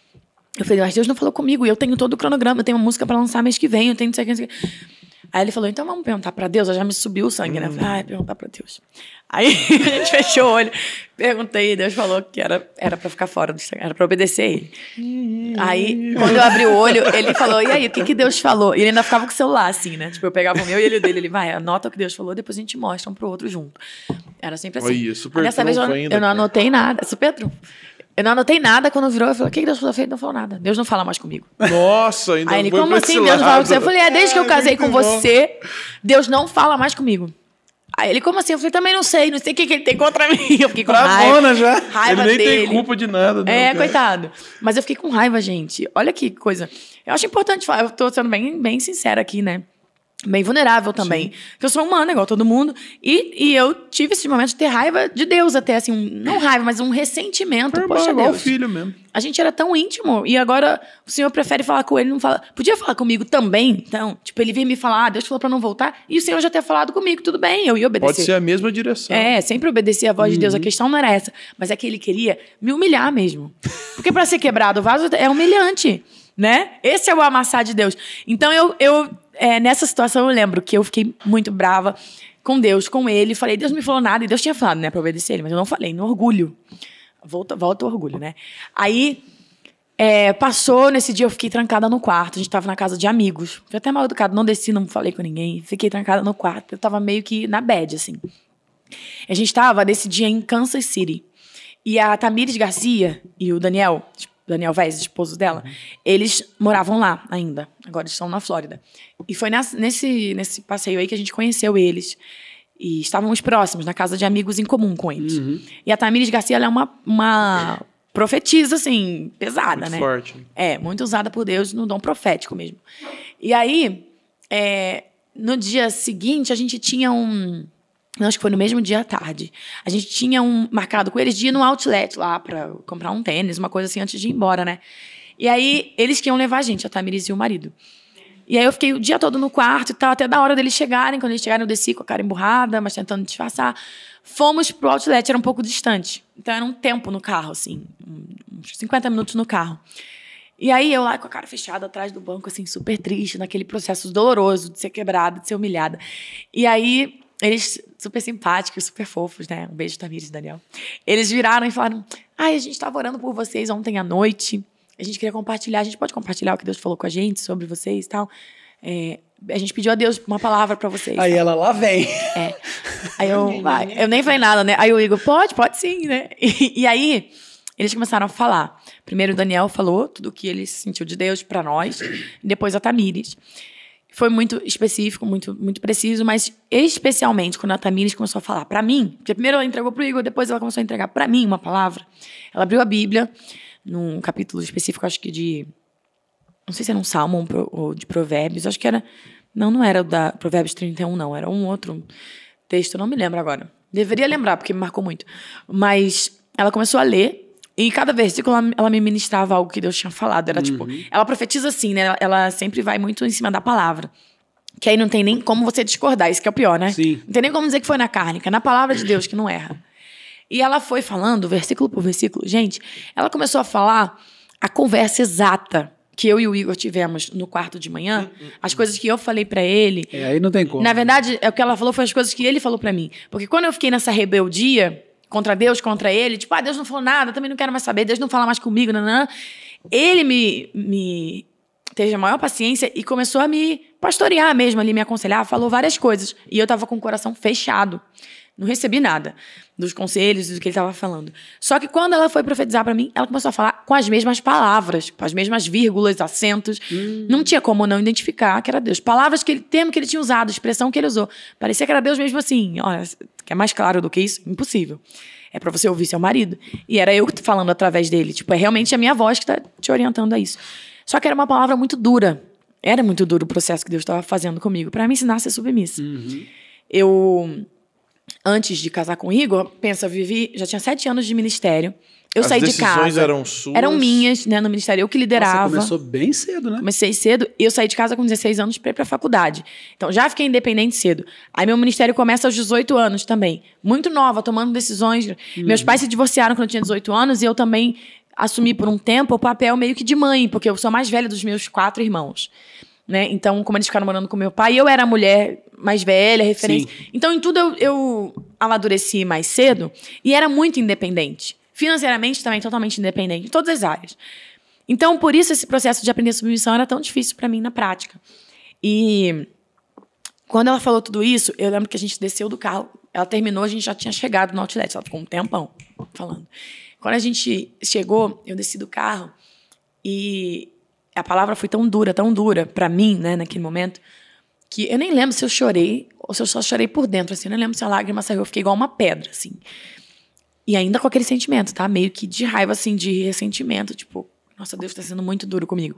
eu falei, mas Deus não falou comigo, e eu tenho todo o cronograma, eu tenho uma música pra lançar mês que vem, eu tenho não sei o que. Aí ele falou, então vamos perguntar pra Deus? Já me subiu o sangue, né? Eu falei, perguntar pra Deus. Aí a gente fechou o olho, perguntei, e Deus falou que era pra ficar fora do Instagram, era pra obedecer ele. Aí, quando eu abri o olho, ele falou, e aí, o que Deus falou? E ele ainda ficava com o celular, assim, né? Tipo, eu pegava o meu e ele o dele, ele vai, anota o que Deus falou, depois a gente mostra um pro outro junto. Era sempre assim. Olha, super Dessa vez eu não anotei nada, super trunfo. Eu não anotei nada, quando virou, eu falei, o que Deus falou? Ele não falou nada. Deus não fala mais comigo. Nossa, ainda aí ele, foi como pra assim esse Deus não fala lado? com você? Eu falei, desde que eu casei com muito bom. você, Deus não fala mais comigo. Aí ele, como assim? Eu falei, também não sei o que ele tem contra mim. Eu fiquei com Bravona já. raiva Ele nem dele. tem culpa de nada. Não, cara. Coitado. Mas eu fiquei com raiva, gente. Olha que coisa. Eu acho importante falar, eu tô sendo bem sincera aqui, né? Bem vulnerável também. Porque eu sou humana, igual todo mundo. E eu tive esse momento de ter raiva de Deus até, assim. Não raiva, mas um ressentimento. Poxa, igual o Deus. filho mesmo. A gente era tão íntimo. E agora o Senhor prefere falar com ele, não fala. Podia falar comigo também. Então, tipo, ele veio me falar, Deus falou pra não voltar. E o Senhor já ter falado comigo, tudo bem, eu ia obedecer. Pode ser a mesma direção. Sempre obedecer a voz de Deus. A questão não era essa. Mas é que ele queria me humilhar mesmo. Porque pra ser quebrado o vaso é humilhante, né? Esse é o amassar de Deus. Então, nessa situação, eu lembro que eu fiquei muito brava com Deus, com ele. Falei, Deus me falou nada. E Deus tinha falado, né, pra obedecer ele. Mas eu não falei, no orgulho. Volta o orgulho, né? Aí, passou, nesse dia eu fiquei trancada no quarto. A gente tava na casa de amigos. Fui até mal educado, não desci, não falei com ninguém. Fiquei trancada no quarto. Eu tava meio que na bad, assim. A gente tava, nesse dia, em Kansas City. E a Tamires Garcia e o Daniel Vez, esposo dela, eles moravam lá ainda. Agora eles estão na Flórida. E foi nesse passeio aí que a gente conheceu eles. E estávamos próximos, na casa de amigos em comum com eles. E a Tamires Garcia, ela é uma profetisa, assim, pesada, muito né? Forte. Muito usada por Deus no dom profético mesmo. E aí, no dia seguinte, a gente tinha acho que foi no mesmo dia à tarde. A gente tinha marcado com eles de ir no outlet lá pra comprar um tênis, uma coisa assim, antes de ir embora, né? E aí, eles que iam levar a gente, a Tamires e o marido. E aí, eu fiquei o dia todo no quarto e tal, até da hora deles chegarem. Quando eles chegaram, eu desci com a cara emburrada, mas tentando disfarçar. Fomos pro outlet, era um pouco distante. Então, era um tempo no carro, assim, uns 50 minutos no carro. E aí, eu lá com a cara fechada, atrás do banco, assim, super triste, naquele processo doloroso de ser quebrada, de ser humilhada. E aí, eles, super simpáticos, super fofos, né? Um beijo, Tamires e Daniel. Eles viraram e falaram, a gente estava orando por vocês ontem à noite. A gente queria compartilhar, a gente pode compartilhar o que Deus falou com a gente sobre vocês e tal. A gente pediu a Deus uma palavra pra vocês. Aí tá? ela lá vem. Aí eu nem falei nada, né? Aí o Igor, pode sim, né? E aí, eles começaram a falar. Primeiro o Daniel falou tudo o que ele sentiu de Deus pra nós. E depois a Tamires. Foi muito específico, muito, muito preciso, mas especialmente quando a Tamires começou a falar pra mim, porque primeiro ela entregou pro Igor, depois ela começou a entregar pra mim uma palavra. Ela abriu a Bíblia, num capítulo específico, acho que não sei se era um salmo ou de Provérbios, acho que era... Não era o da Provérbios 31, não, era um outro texto, não me lembro agora. Deveria lembrar, porque me marcou muito. Mas ela começou a ler, e cada versículo ela me ministrava algo que Deus tinha falado. Era tipo... Ela profetiza assim, né? Ela sempre vai muito em cima da palavra. Que aí não tem nem como você discordar, isso que é o pior, né? Sim. Não tem nem como dizer que foi na carne, que é na palavra de Deus que não erra. E ela foi falando, versículo por versículo. Gente, ela começou a falar a conversa exata que eu e o Igor tivemos no quarto de manhã, as coisas que eu falei pra ele. Aí não tem como. Na verdade, o que ela falou foi as coisas que ele falou pra mim. Porque quando eu fiquei nessa rebeldia contra Deus, contra ele, tipo, Deus não falou nada, também não quero mais saber, Deus não fala mais comigo, nanã. Ele me teve a maior paciência e começou a me pastorear mesmo ali, me aconselhar, falou várias coisas. E eu tava com o coração fechado. Não recebi nada dos conselhos e do que ele estava falando. Só que quando ela foi profetizar para mim, ela começou a falar com as mesmas palavras, com as mesmas vírgulas, acentos. Não tinha como não identificar que era Deus. Palavras termo que ele tinha usado, expressão que ele usou. Parecia que era Deus mesmo assim. Olha, quer mais claro do que isso? Impossível. É para você ouvir seu marido. E era eu falando através dele. Tipo, é realmente a minha voz que tá te orientando a isso. Só que era uma palavra muito dura. Era muito duro o processo que Deus estava fazendo comigo para me ensinar a ser submissa. Antes de casar com o Igor, já tinha 7 anos de ministério. Eu saí de casa. As decisões eram suas? Eram minhas, né, no ministério. Eu que liderava. Você começou bem cedo, né? Comecei cedo. E eu saí de casa com 16 anos para ir pra faculdade. Então, já fiquei independente cedo. Aí, meu ministério começa aos 18 anos também. Muito nova, tomando decisões. Meus pais se divorciaram quando eu tinha 18 anos. E eu também assumi por um tempo o papel meio que de mãe. Porque eu sou a mais velha dos meus 4 irmãos. né? Então, como eles ficaram morando com meu pai, eu era a mulher mais velha, referência. Sim. Então, em tudo eu amadureci mais cedo e era muito independente. Financeiramente também totalmente independente, em todas as áreas. Então, por isso esse processo de aprender submissão era tão difícil para mim na prática. E quando ela falou tudo isso, eu lembro que a gente desceu do carro, ela terminou, a gente já tinha chegado no outlet, ela ficou um tempão falando. Quando a gente chegou, eu desci do carro e a palavra foi tão dura para mim, né, naquele momento, que eu nem lembro se eu chorei ou se eu só chorei por dentro, assim, eu nem lembro se a lágrima saiu, eu fiquei igual uma pedra, assim. E ainda com aquele sentimento, tá? Meio que de raiva, assim, de ressentimento, tipo, nossa, Deus tá sendo muito duro comigo.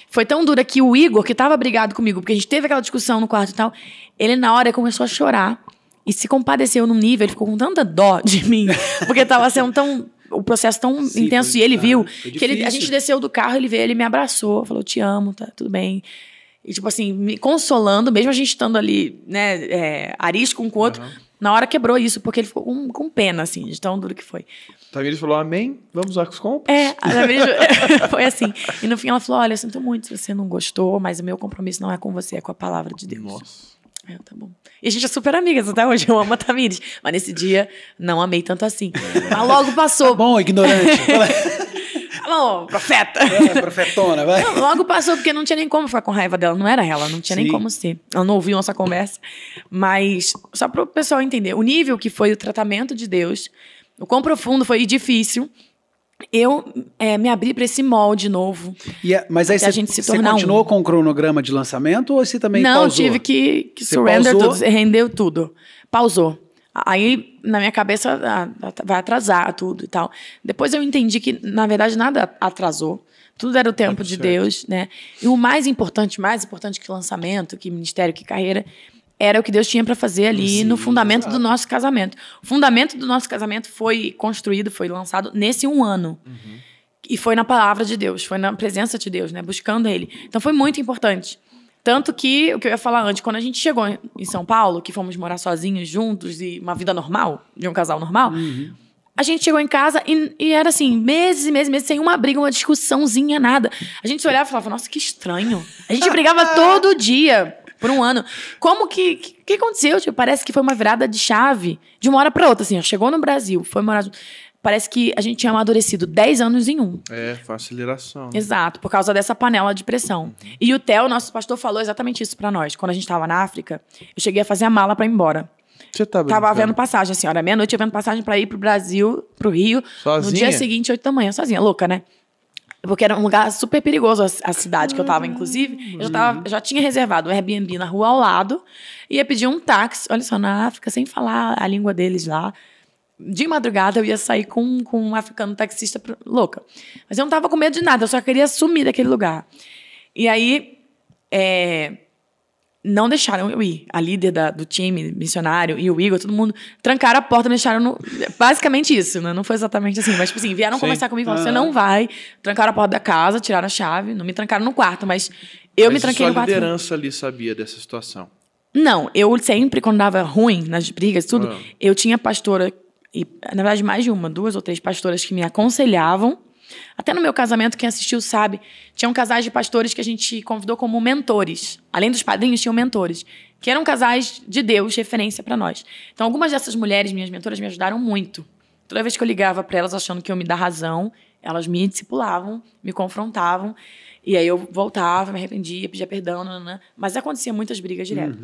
Foi tão dura que o Igor, que tava brigado comigo, porque a gente teve aquela discussão no quarto e tal, ele na hora começou a chorar e se compadeceu num nível, ele ficou com tanta dó de mim, porque tava sendo o processo tão intenso, e ele viu, que a gente desceu do carro, ele veio, ele me abraçou, falou, te amo, tá tudo bem. E tipo assim, me consolando, mesmo a gente estando ali, né, arisco um com o outro, na hora quebrou isso, porque ele ficou com pena, assim, de tão duro que foi. Tamires falou, amém, vamos lá com os compras? A Tamires foi assim. E no fim ela falou, olha, eu sinto muito se você não gostou, mas o meu compromisso não é com você, é com a palavra de Deus. Nossa. Tá bom. E a gente é super amigas até hoje, eu amo a Tamires. Mas nesse dia, não amei tanto assim. Mas logo passou. Tá bom, ignorante. Alô, profeta. Profetona, vai. Não, logo passou, porque não tinha nem como ficar com raiva dela. Não era ela, não tinha nem como ser. Ela não ouviu nossa conversa. Mas, só para o pessoal entender, o nível que foi o tratamento de Deus, o quão profundo foi e difícil, eu me abri para esse molde novo. Mas aí você continuou com o cronograma de lançamento ou você também pausou? Não, tive que surrender tudo, rendeu tudo. Pausou. Aí, na minha cabeça, vai atrasar tudo e tal. Depois eu entendi que, na verdade, nada atrasou. Tudo era o tempo de Deus, né? E o mais importante que lançamento, que ministério, que carreira, era o que Deus tinha para fazer ali no fundamento do nosso casamento. O fundamento do nosso casamento foi construído, foi lançado nesse 1 ano. E foi na palavra de Deus, foi na presença de Deus, né? Buscando Ele. Então, foi muito importante. Tanto que, o que eu ia falar antes, quando a gente chegou em São Paulo, que fomos morar sozinhos, juntos, e uma vida normal, de um casal normal, a gente chegou em casa e era assim, meses e meses e meses, sem uma briga, uma discussãozinha, nada. A gente se olhava e falava, nossa, que estranho. A gente brigava todo dia, por 1 ano. Como que aconteceu? Tipo, parece que foi uma virada de chave, de uma hora pra outra, assim, ó, chegou no Brasil, foi morar junto. Parece que a gente tinha amadurecido 10 anos em 1. Foi aceleração. Né? Exato, por causa dessa panela de pressão. E o Theo, nosso pastor, falou exatamente isso pra nós. Quando a gente tava na África, eu cheguei a fazer a mala pra ir embora. Você tá brincando? Tava vendo passagem, assim, hora meia-noite, eu vendo passagem pra ir pro Brasil, pro Rio. Sozinha? No dia seguinte, 8 da manhã, sozinha, louca, né? Porque era um lugar super perigoso, a cidade que eu tava, inclusive. Eu já tinha reservado um Airbnb na rua ao lado. Ia pedir um táxi, olha só, na África, sem falar a língua deles lá. De madrugada eu ia sair com um africano taxista louca. Mas eu não tava com medo de nada, eu só queria sumir daquele lugar. E aí, não deixaram eu ir. A líder do time missionário e o Igor, todo mundo trancaram a porta, me deixaram basicamente isso, né? Não foi exatamente assim, mas tipo assim, vieram conversar comigo e falaram, você não vai. Trancaram a porta da casa, tiraram a chave, não me trancaram no quarto, mas eu me tranquei no quarto. Mas a liderança ali sabia dessa situação? Não, eu sempre, quando dava ruim nas brigas, tudo, eu tinha pastora. E, na verdade, mais de 2 ou 3 pastoras que me aconselhavam. Até no meu casamento, quem assistiu sabe, tinham casais de pastores que a gente convidou como mentores. Além dos padrinhos, tinham mentores, que eram casais de Deus, referência para nós. Então, algumas dessas mulheres, minhas mentoras, me ajudaram muito. Toda vez que eu ligava para elas achando que eu me dar razão, elas me discipulavam, me confrontavam. E aí eu voltava, me arrependia, pedia perdão, mas acontecia muitas brigas direto.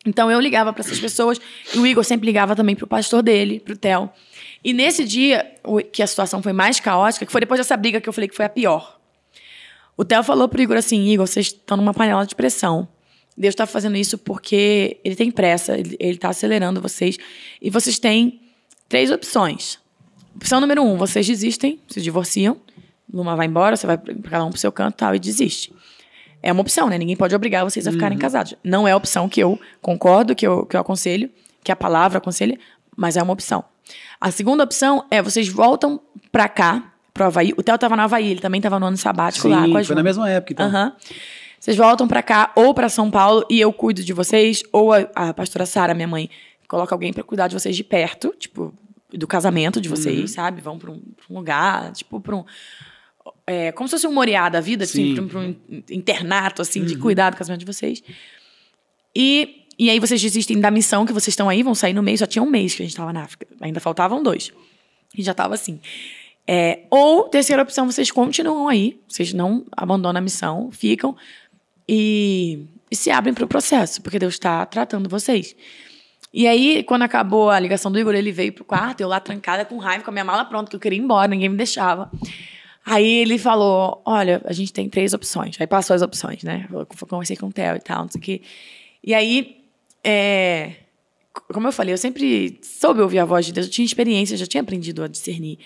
Então, eu ligava para essas pessoas, e o Igor sempre ligava também para o pastor dele, para o Theo. E nesse dia, que a situação foi mais caótica, que foi depois dessa briga que eu falei que foi a pior, o Theo falou para o Igor assim, Igor, vocês estão numa panela de pressão. Deus está fazendo isso porque ele tem pressa, ele está acelerando vocês. E vocês têm 3 opções. Opção número 1, vocês desistem, se divorciam. Luma vai embora, você vai cada um pro seu canto e tal, e desiste. É uma opção, né? Ninguém pode obrigar vocês a ficarem casados. Não é a opção que eu concordo, que eu aconselho, que a palavra aconselha, mas é uma opção. A segunda opção é vocês voltam pra cá, pro Havaí. O Theo tava no Havaí, ele também tava no ano sabático lá com a Ju. Foi na mesma época, então. Vocês voltam pra cá ou pra São Paulo e eu cuido de vocês, ou a pastora Sara, minha mãe, coloca alguém pra cuidar de vocês de perto, tipo, do casamento de vocês, sabe? Vão pra um lugar, tipo, pra como se fosse um Moriá da vida, assim, Sim. pra um internato, assim, de cuidar do casamento de vocês. E aí vocês desistem da missão que vocês estão aí, vão sair no mês. Só tinha um mês que a gente estava na África. Ainda faltavam 2. E já estava assim. Ou, terceira opção, vocês continuam aí. Vocês não abandonam a missão, ficam e se abrem para o processo, porque Deus está tratando vocês. E aí, quando acabou a ligação do Igor, ele veio pro quarto, eu lá trancada com raiva, com a minha mala pronta, que eu queria ir embora, ninguém me deixava. Aí ele falou, olha, a gente tem 3 opções. Aí passou as opções, né? Eu conversei com o Theo e tal, não sei o quê. E aí, como eu falei, eu sempre soube ouvir a voz de Deus, eu tinha experiência, já tinha aprendido a discernir.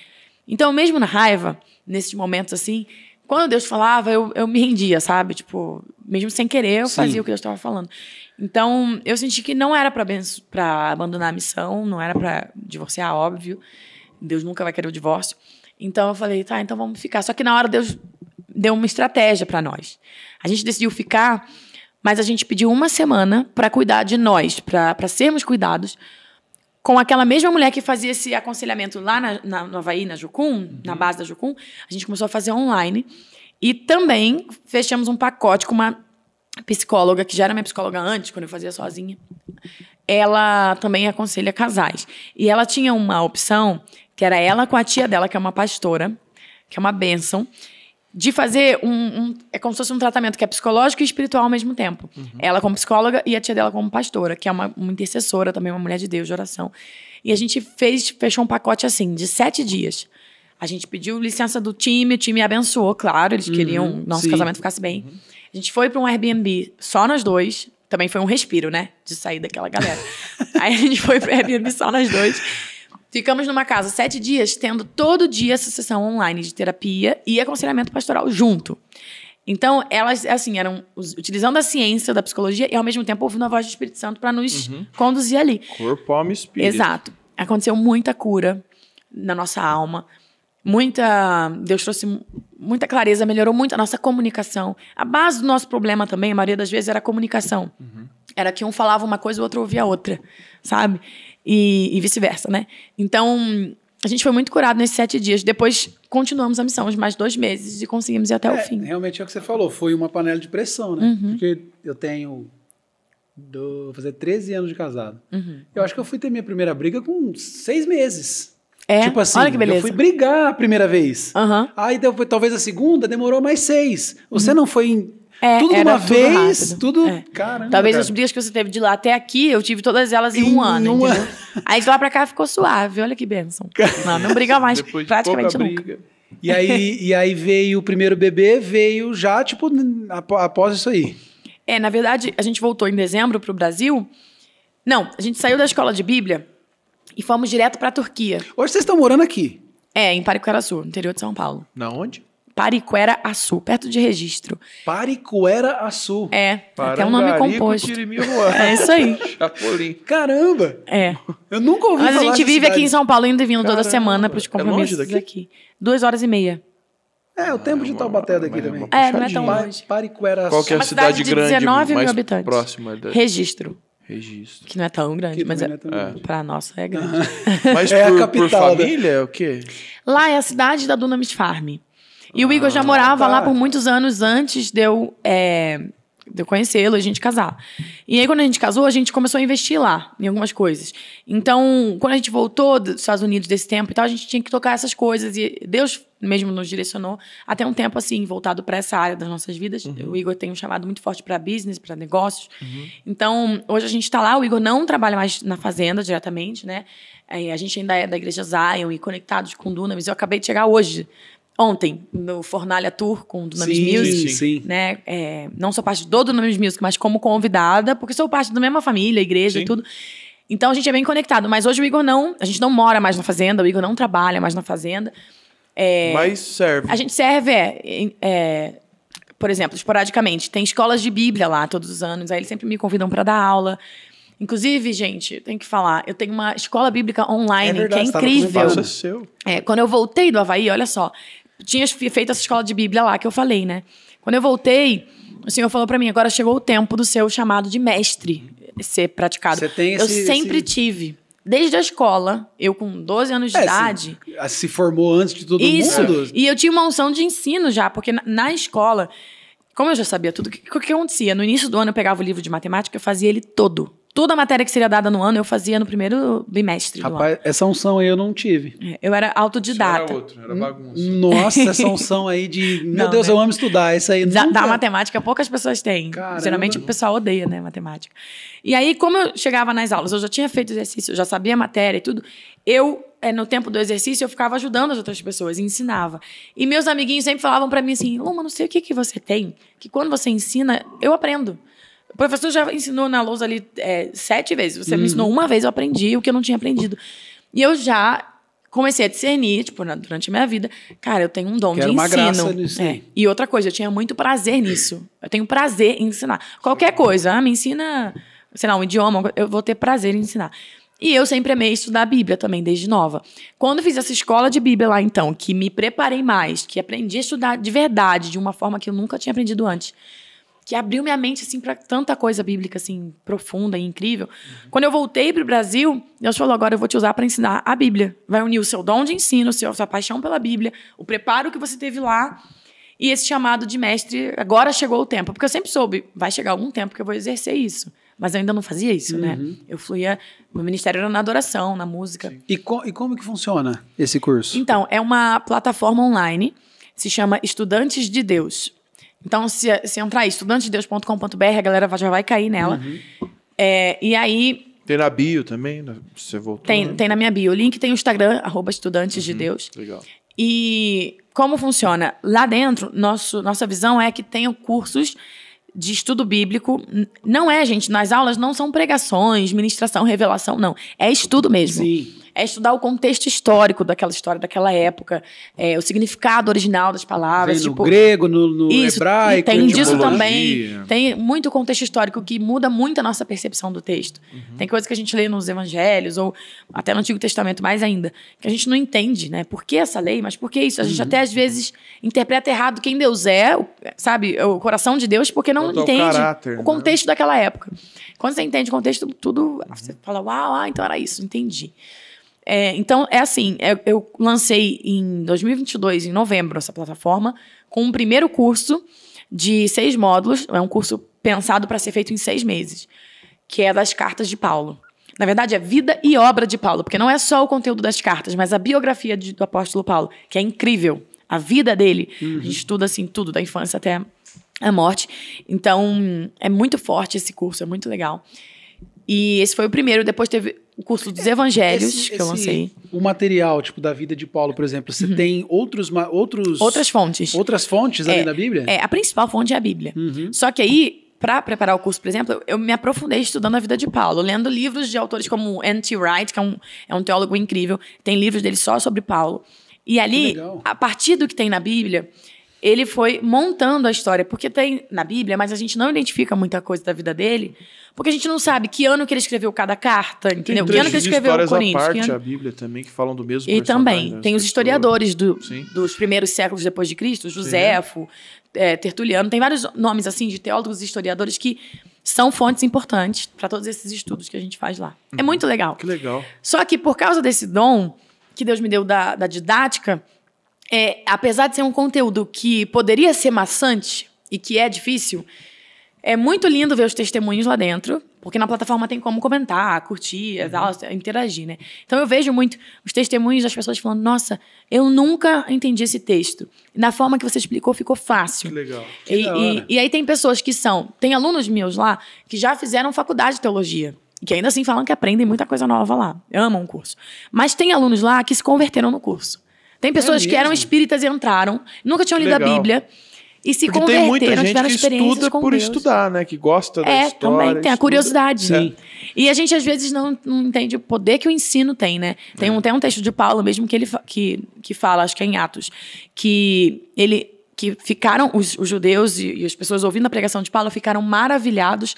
Então, mesmo na raiva, nesses momentos assim, quando Deus falava, eu me rendia, sabe? Tipo, mesmo sem querer, eu fazia o que Deus estava falando. Então, eu senti que não era para abandonar a missão, não era para divorciar, óbvio. Deus nunca vai querer o divórcio. Então, eu falei, tá, então vamos ficar. Só que na hora Deus deu uma estratégia para nós. A gente decidiu ficar, mas a gente pediu 1 semana para cuidar de nós, para sermos cuidados, com aquela mesma mulher que fazia esse aconselhamento lá no Havaí, na Jucum, na base da Jucum. A gente começou a fazer online. E também fechamos um pacote com uma psicóloga, que já era minha psicóloga antes, quando eu fazia sozinha. Ela também aconselha casais. E ela tinha uma opção, que era ela com a tia dela, que é uma pastora, que é uma bênção, de fazer é como se fosse um tratamento que é psicológico e espiritual ao mesmo tempo. Ela como psicóloga e a tia dela como pastora, que é uma intercessora também, uma mulher de Deus, de oração. E a gente fechou um pacote assim, de 7 dias. A gente pediu licença do time, o time abençoou, claro, eles queriam que nosso casamento ficasse bem. A gente foi para um Airbnb só nós 2. Também foi um respiro, né? De sair daquela galera. Aí a gente foi para o Airbnb só nós 2. Ficamos numa casa 7 dias, tendo todo dia essa sessão online de terapia e aconselhamento pastoral junto. Então, elas, assim, eram utilizando a ciência da psicologia e, ao mesmo tempo, ouvindo a voz do Espírito Santo para nos conduzir ali. Corpo, alma e espírito. Exato. Aconteceu muita cura na nossa alma. Deus trouxe muita clareza, melhorou muito a nossa comunicação. A base do nosso problema também, a maioria das vezes, era a comunicação. Era que um falava uma coisa e o outro ouvia a outra, sabe? E vice-versa, né? Então, a gente foi muito curado nesses 7 dias. Depois, continuamos a missão mais 2 meses e conseguimos ir até o fim. Realmente é o que você falou, foi uma panela de pressão, né? Porque eu tenho... vou fazer 13 anos de casado. Eu acho que eu fui ter minha primeira briga com 6 meses. Tipo assim, olha que beleza. Eu fui brigar a primeira vez. Aí depois, talvez a segunda demorou mais 6. Você não foi tudo de uma vez, rápido. tudo... Caramba, talvez as brigas que você teve de lá até aqui, eu tive todas elas em um ano, entendeu? Aí de lá pra cá ficou suave, olha que bênção. Não briga mais, Depois de praticamente pouca nunca. briga. E aí veio o primeiro bebê, veio já, tipo, após isso aí. Na verdade, a gente voltou em dezembro pro Brasil. Não, a gente saiu da escola de Bíblia e fomos direto pra Turquia. Hoje vocês estão morando aqui. Em Pariquera-Açu, no interior de São Paulo. Na onde? Pariquera-Açu, perto de Registro. Pariquera-Açu. Até um nome composto. É isso aí. Chapolin. Caramba! Eu nunca ouvi falar. Mas a gente vive cidade. aqui em São Paulo, indo e vindo toda semana pros compromissos longe daqui? aqui. 2h30. O tempo de Taubaté daqui também. Não é tão longe. Pariquera-Açu. Qual que é a Uma cidade cidade de grande 19 mil mais habitantes. próxima da... Registro. Registro. Que não é tão grande, Que mas também não é tão grande. pra nossa é grande. Mas É a por capital, né? família, é o quê? Lá é a cidade da Dunamis Farm. E o Igor já morava lá por muitos anos antes de eu conhecê-lo e a gente casar. E aí, quando a gente casou, a gente começou a investir lá, em algumas coisas. Então, quando a gente voltou dos Estados Unidos desse tempo e tal, a gente tinha que tocar essas coisas. E Deus mesmo nos direcionou até um tempo, assim, voltado para essa área das nossas vidas. O Igor tem um chamado muito forte para business, para negócios. Então, hoje a gente está lá. O Igor não trabalha mais na fazenda diretamente, né? A gente ainda é da Igreja Zion e conectados com Dunamis. Eu acabei de chegar ontem, no Fornalha Tour com o Dunamis Music. Sim. Né? Não sou parte do Dunamis Music, mas como convidada, porque sou parte da mesma família, igreja e tudo. Então, a gente é bem conectado. Mas hoje o Igor a gente não mora mais na fazenda, o Igor não trabalha mais na fazenda. Mas serve. A gente serve, por exemplo, esporadicamente. Tem escolas de Bíblia lá todos os anos, aí eles sempre me convidam para dar aula. Inclusive, gente, tem que falar, eu tenho uma escola bíblica online, verdade, que é incrível. Isso é seu. Quando eu voltei do Havaí, olha só, tinha feito essa escola de Bíblia lá que eu falei, né? Quando eu voltei, o Senhor falou pra mim, agora chegou o tempo do seu chamado de mestre ser praticado. Você tem eu sempre tive, Desde a escola, eu com 12 anos de idade... Se formou antes de todo mundo? E eu tinha uma unção de ensino já, porque na escola, como eu já sabia tudo, o que acontecia? No início do ano eu pegava o livro de matemática, eu fazia ele todo. Toda a matéria que seria dada no ano, eu fazia no primeiro bimestre do ano. Rapaz, essa unção aí eu não tive. Eu era autodidata. Era outro, era bagunça. Nossa, essa unção aí de... Meu Não, Deus, né? eu amo estudar. Isso aí Da nunca... matemática, poucas pessoas têm. Caramba. Geralmente o pessoal odeia, né, matemática. E aí, como eu chegava nas aulas, eu já tinha feito exercício, eu já sabia a matéria e tudo, no tempo do exercício, eu ficava ajudando as outras pessoas, ensinava. E meus amiguinhos sempre falavam pra mim assim, Luma, não sei o que você tem, que quando você ensina, eu aprendo. O professor já ensinou na lousa ali 7 vezes. Você me ensinou uma vez, eu aprendi o que eu não tinha aprendido. E eu já comecei a discernir, durante a minha vida, cara, eu tenho um dom de ensino. Uma graça nisso aí. E outra coisa, eu tinha muito prazer nisso. Eu tenho prazer em ensinar. Qualquer coisa, me ensina, sei lá, um idioma, eu vou ter prazer em ensinar. E eu sempre amei estudar a Bíblia também, desde nova. Quando fiz essa escola de Bíblia lá, então, que me preparei mais, que aprendi a estudar de verdade, de uma forma que eu nunca tinha aprendido antes, que abriu minha mente, assim, para tanta coisa bíblica, assim, profunda e incrível. Quando eu voltei para o Brasil, Deus falou, agora eu vou te usar para ensinar a Bíblia. Vai unir o seu dom de ensino, sua paixão pela Bíblia, o preparo que você teve lá e esse chamado de mestre, agora chegou o tempo. Porque eu sempre soube, vai chegar algum tempo que eu vou exercer isso. Mas eu ainda não fazia isso, né? Eu fluía, meu ministério era na adoração, na música. E como que funciona esse curso? Então, é uma plataforma online, se chama Estudantes de Deus. Então, se entrar aí, estudantesdedeus.com.br, a galera já vai cair nela. E aí... Tem na bio também? Você voltou? Tem na minha bio. O link tem o Instagram, @estudantesdedeus. Legal. E como funciona? Lá dentro, nossa visão é que tenham cursos de estudo bíblico. Não é, gente, nas aulas não são pregações, ministração, revelação, não. É estudo mesmo. Sim. É estudar o contexto histórico daquela história, daquela época, o significado original das palavras. Vem no grego, no isso, hebraico. Tem disso etimologia. também. Tem muito contexto histórico que muda muito a nossa percepção do texto. Tem coisas que a gente lê nos evangelhos, ou até no Antigo Testamento mais ainda, que a gente não entende, né? Por que essa lei? Mas por que isso? A gente até, às vezes, interpreta errado quem Deus é, sabe? O coração de Deus, porque não entende caráter, o contexto daquela época. Quando você entende o contexto, tudo... Você fala, uau, então era isso, entendi. Então, é assim, eu lancei em 2022, em novembro, essa plataforma, com um primeiro curso de 6 módulos. É um curso pensado para ser feito em 6 meses, que é das cartas de Paulo. Na verdade, é vida e obra de Paulo, porque não é só o conteúdo das cartas, mas a biografia do apóstolo Paulo, que é incrível. A vida dele, a gente estuda assim tudo, da infância até a morte. Então, é muito forte esse curso, é muito legal. E esse foi o primeiro. Depois teve o curso dos evangelhos, que eu lancei. O material, tipo, da vida de Paulo, por exemplo, você tem outras fontes? Outras fontes ali na Bíblia? A principal fonte é a Bíblia. Só que aí, para preparar o curso, por exemplo, eu me aprofundei estudando a vida de Paulo, lendo livros de autores como N.T. Wright, que é um teólogo incrível. Tem livros dele só sobre Paulo. E ali, a partir do que tem na Bíblia, ele foi montando a história. Porque tem na Bíblia, mas a gente não identifica muita coisa da vida dele, porque a gente não sabe que ano que ele escreveu cada carta, entendeu? Que ano que ele escreveu o Coríntios. A Bíblia também, que falam do mesmo E também, tem os historiadores Sim. dos primeiros séculos depois de Cristo, Joséfo, Tertuliano, tem vários nomes assim de teólogos e historiadores que são fontes importantes para todos esses estudos que a gente faz lá. É muito legal. Que legal. Só que por causa desse dom que Deus me deu da didática, apesar de ser um conteúdo que poderia ser maçante e que é difícil, é muito lindo ver os testemunhos lá dentro, porque na plataforma tem como comentar, curtir as aulas, interagir, né? Então eu vejo muito os testemunhos das pessoas falando, nossa, eu nunca entendi esse texto. Na forma que você explicou, ficou fácil. Que legal. E aí tem pessoas que tem alunos meus lá, que já fizeram faculdade de teologia, que ainda assim falam que aprendem muita coisa nova lá, amam o curso. Mas tem alunos lá que se converteram no curso. Tem pessoas que eram espíritas e entraram, nunca tinham lido a Bíblia, e se Porque converteram, tem muita gente tiveram que experiências estuda com por Deus. estudar, né? Que gosta da história. Também tem a curiosidade. Sim. E a gente, às vezes, não entende o poder que o ensino tem, né? Tem um texto de Paulo mesmo que ele que fala, acho que é em Atos, que ficaram, os judeus e as pessoas ouvindo a pregação de Paulo ficaram maravilhados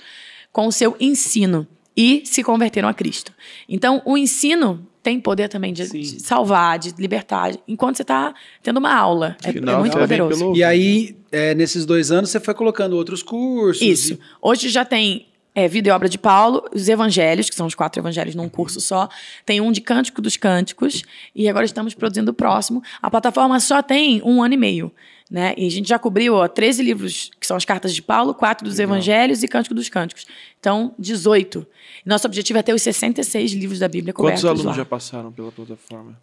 com o seu ensino e se converteram a Cristo. Então, o ensino tem poder também de salvar, de libertar, enquanto você está tendo uma aula. É muito poderoso. E aí, nesses 2 anos, você foi colocando outros cursos. Isso. Hoje já tem Vida e Obra de Paulo, os Evangelhos, que são os 4 Evangelhos num curso só. Tem um de Cântico dos Cânticos, e agora estamos produzindo o próximo. A plataforma só tem 1 ano e meio, né? E a gente já cobriu 13 livros, que são as cartas de Paulo, 4 dos Evangelhos e Cântico dos Cânticos. Então, 18. Nosso objetivo é ter os 66 livros da Bíblia cobertos lá. Quantos alunos já passaram pela plataforma?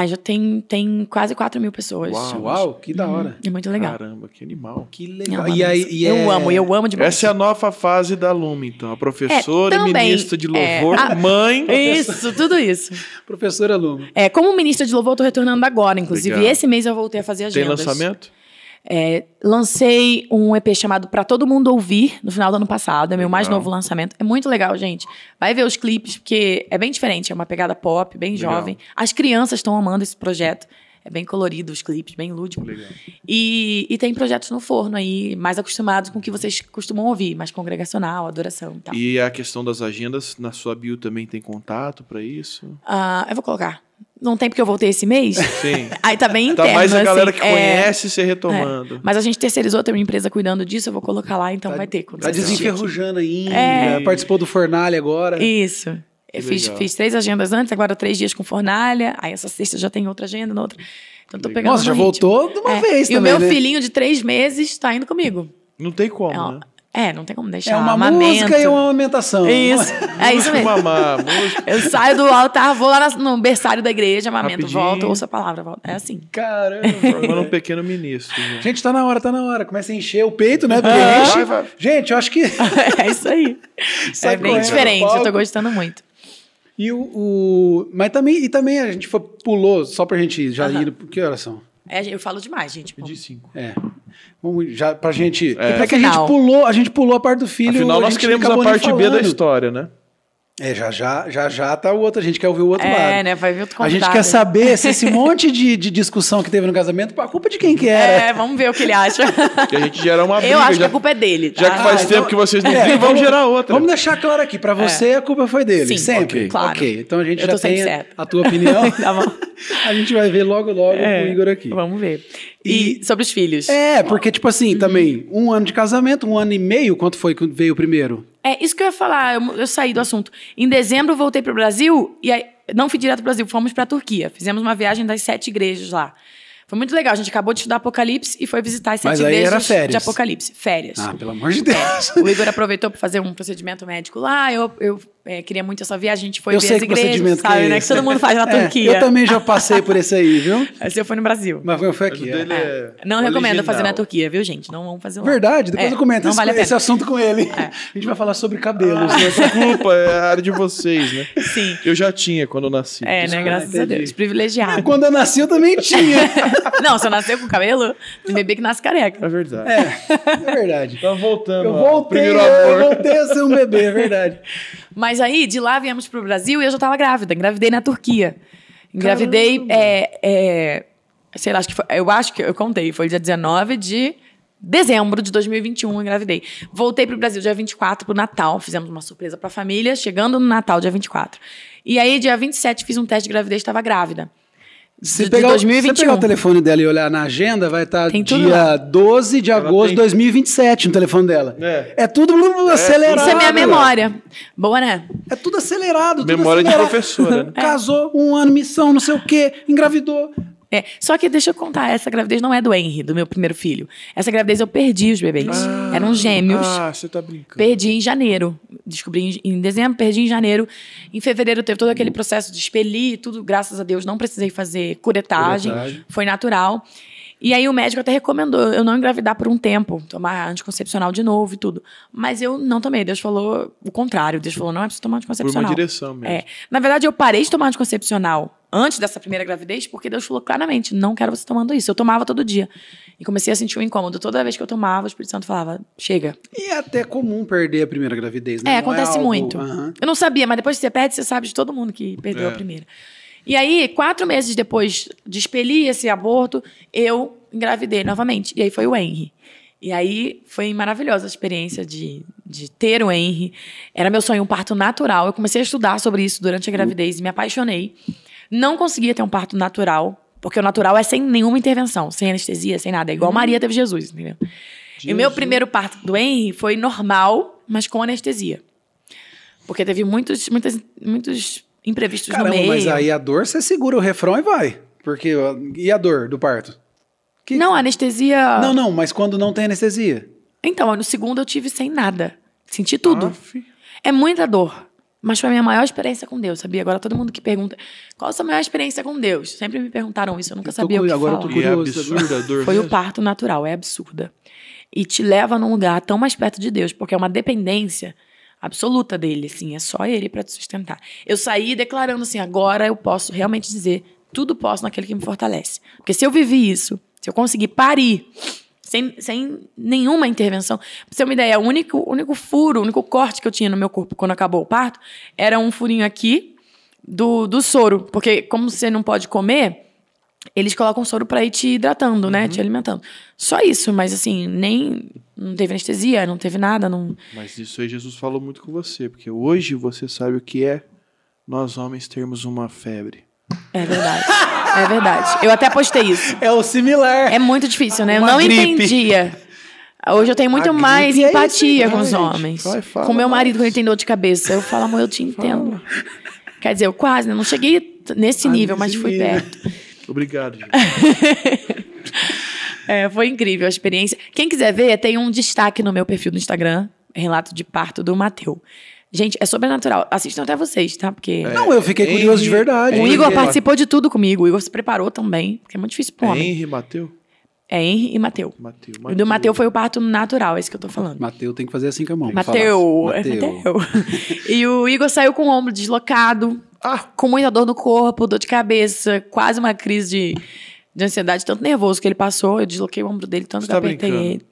Já tem quase 4.000 pessoas. Uau, que da hora. É muito legal. Caramba, que animal. Que legal. Eu amo demais. Essa é a nova fase da Lume, então. A professora, também, ministra de louvor, mãe. Isso, tudo isso. Professora Lume. Como ministra de louvor, eu tô retornando agora. Inclusive, Legal. esse mês eu voltei a fazer agendas. Tem lançamento? Lancei um EP chamado Pra Todo Mundo Ouvir no final do ano passado. É meu mais novo lançamento. É muito legal, gente. Vai ver os clipes, porque é bem diferente. É uma pegada pop, bem jovem. As crianças estão amando esse projeto. É bem colorido os clipes, bem lúdico. Legal. E tem projetos no forno aí, mais acostumados com o que vocês costumam ouvir, mais congregacional, adoração e tal. E a questão das agendas, na sua bio também tem contato para isso? Eu vou colocar. Não tem porque eu voltei esse mês. Sim. Aí tá bem interno, Tá mais a galera que assim, conhece se retomando. Mas a gente terceirizou, tem uma empresa cuidando disso, eu vou colocar lá, então vai ter. Tá desenferrujando ainda. Participou do Fornalha agora. Isso. Eu fiz 3 agendas antes, agora 3 dias com Fornalha. Aí essa sexta já tem outra agenda, na outra. Então tô pegando. Nossa, já voltou de uma vez também. E o meu filhinho de 3 meses tá indo comigo. Não tem como, né? Não tem como deixar. É uma música e uma amamentação. Isso. É isso mesmo. Mamar, música. Eu saio do altar, vou lá no berçário da igreja, amamento, Rapidinho. volto, ouço a palavra, volto. É assim. Caramba. Formando um pequeno ministro. Né? Gente, tá na hora. Começa a encher o peito, né? Porque enche. Vai. Gente, eu acho que... É isso aí. É bem diferente, eu tô gostando muito. E mas também a gente pulou, só pra gente já ir... Que horas são? Eu falo demais, gente. De 5. Vamos já pra gente... É que a gente pulou a parte do filho. Afinal, nós queremos a parte B da história, né? Já tá o outro. A gente quer ouvir o outro lado. Né? Vai ver outro convidado. A gente quer saber se esse monte de discussão que teve no casamento, a culpa de quem que era. Vamos ver o que ele acha. Que a gente gera uma briga. Eu acho que a culpa é dele. Tá? Já que faz tempo que vocês não brigam, vamos gerar outra. Vamos deixar claro aqui. Pra você, a culpa foi dele. Sim, sempre. claro. Ok. Então a gente já tem certo. a tua opinião. Tá bom. A gente vai ver logo com o Igor aqui. Vamos ver. E sobre os filhos. Porque, tipo assim, também, 1 ano de casamento, 1 ano e meio, quanto foi que veio o primeiro? Isso que eu ia falar, eu saí do assunto. Em dezembro eu voltei pro Brasil, e aí, não fui direto pro Brasil, fomos pra Turquia. Fizemos uma viagem das 7 igrejas lá. Foi muito legal, a gente acabou de estudar Apocalipse e foi visitar as 7 igrejas de Apocalipse. Férias. Pelo amor de Deus. O Igor aproveitou para fazer um procedimento médico lá, eu queria muito essa viagem, a gente foi ver as igrejas, sabe, né? Que todo mundo faz na Turquia. Eu também já passei por esse aí, viu? Esse eu fui no Brasil. Mas foi aqui. Não recomendo fazer na Turquia, viu, gente? Não vamos fazer lá. Verdade, depois eu comento esse assunto com ele. A gente vai falar sobre cabelos. Desculpa, é a área de vocês, né? Sim. Eu já tinha quando eu nasci. Né? Graças a Deus. Privilegiado. Quando eu nasci, eu também tinha. Não, se eu nasceu com cabelo, tem bebê que nasce careca. É verdade. É verdade. Então voltando. Eu voltei a ser um bebê, é verdade. Mas aí, de lá viemos pro Brasil e eu já tava grávida. Engravidei na Turquia. Engravidei, sei lá, acho que eu contei, foi dia 19 de dezembro de 2021, engravidei. Voltei pro Brasil dia 24 pro Natal, fizemos uma surpresa pra família, chegando no Natal, dia 24. E aí, dia 27, fiz um teste de gravidez, estava grávida. Se pegar o telefone dela e olhar na agenda, vai estar dia 12 de agosto de 2027 no telefone dela. É tudo acelerado. Isso é minha memória. Boa, né? É tudo acelerado. Memória de professora. Né? Casou, 1 ano, missão, não sei o quê, engravidou. Só que deixa eu contar, essa gravidez não é do Henry, do meu primeiro filho. Essa gravidez eu perdi os bebês. Eram gêmeos. Você tá brincando. Perdi em janeiro. Descobri em dezembro, perdi em janeiro. Em fevereiro teve todo aquele processo de expelir e tudo. Graças a Deus não precisei fazer curetagem. Foi natural. E aí o médico até recomendou eu não engravidar por um tempo, tomar anticoncepcional de novo e tudo. Mas eu não tomei. Deus falou o contrário. Deus falou, não é preciso tomar anticoncepcional. Por uma direção mesmo. Na verdade, eu parei de tomar anticoncepcional antes dessa primeira gravidez, porque Deus falou claramente, não quero você tomando isso. Eu tomava todo dia. E comecei a sentir um incômodo. Toda vez que eu tomava, o Espírito Santo falava, chega. E é até comum perder a primeira gravidez, né? Acontece muito. Eu não sabia, mas depois que você perde, você sabe de todo mundo que perdeu a primeira. E aí, 4 meses depois de expelir esse aborto, eu engravidei novamente. E aí foi o Henry. E aí foi maravilhosa a experiência de ter o Henry. Era meu sonho um parto natural. Eu comecei a estudar sobre isso durante a gravidez e me apaixonei. Não conseguia ter um parto natural, porque o natural é sem nenhuma intervenção, sem anestesia, sem nada. É igual Maria teve Jesus, entendeu? E o meu primeiro parto do Henry foi normal, mas com anestesia. Porque teve muitos imprevistos no Caramba, meio. mas aí a dor, você segura o refrão e vai. Porque, e a dor do parto? Não, a anestesia... Não, mas quando não tem anestesia? Então, no segundo eu tive sem nada. Senti tudo. Aff. É muita dor. Mas foi a minha maior experiência com Deus, sabia? Agora todo mundo que pergunta, qual a sua maior experiência com Deus? Sempre me perguntaram isso, eu nunca sabia o que agora falar. eu tô E é curioso. absurda a dor Foi mesmo? o parto natural, é absurda. E te leva num lugar tão mais perto de Deus, porque é uma dependência absoluta dele, assim, é só ele pra te sustentar. Eu saí declarando assim, agora eu posso realmente dizer, tudo posso naquele que me fortalece. Porque se eu vivi isso, se eu conseguir parir, sem nenhuma intervenção, pra você ter uma ideia, o único furo, o único corte que eu tinha no meu corpo quando acabou o parto, era um furinho aqui do soro, porque como você não pode comer, eles colocam soro pra ir te hidratando, né? Te alimentando. Só isso, mas assim, não teve anestesia, não teve nada. Não... Mas isso aí Jesus falou muito com você, porque hoje você sabe o que é nós homens termos uma febre. É verdade. É verdade. Eu até postei isso. É o similar. É muito difícil, né? Eu Uma não gripe. entendia. Hoje eu tenho muito A mais gripe é empatia isso, com os gente. homens. Vai, fala Com meu marido, mais. quando ele tem dor de cabeça. Eu falo, amor, eu te entendo. Quer dizer, eu quase, né? Não cheguei nesse nível, mas fui perto. Obrigado, gente. Foi incrível a experiência. Quem quiser ver, tem um destaque no meu perfil do Instagram, relato de parto do Mateu. Gente, é sobrenatural. Assistam até vocês, tá? Porque Não, eu fiquei curioso de verdade. o Igor Henry- participou de tudo comigo. O Igor se preparou também, porque é muito difícil pro homem. Henry, Mateu? É Henry e Mateu. Mateu. O do Mateu foi o parto natural, esse que eu tô falando. Mateu tem que fazer assim com a mão. Mateu. Fala É assim, Mateu. E o Igor saiu com o ombro deslocado, com muita dor no corpo, dor de cabeça, quase uma crise de ansiedade, tanto nervoso que ele passou. Eu desloquei o ombro dele, tanto Você que tá apertei brincando? ele.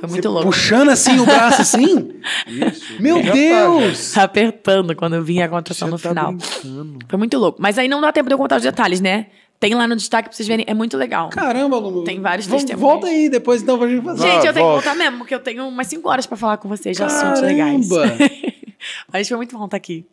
Foi muito louco. Puxando assim o braço assim? Isso. Meu Já Deus! Apertando quando eu vinha a contração no Você tá final. brincando. Foi muito louco. Mas aí não dá tempo de eu contar os detalhes, né? Tem lá no destaque pra vocês verem. É muito legal. Caramba, Lu. Tem vários Vamos- testemunhos. Volta aí depois então pra gente fazer. Gente, eu tenho que volta. voltar mesmo, porque eu tenho umas 5 horas pra falar com vocês de assuntos legais. Caramba! Mas foi muito bom estar aqui.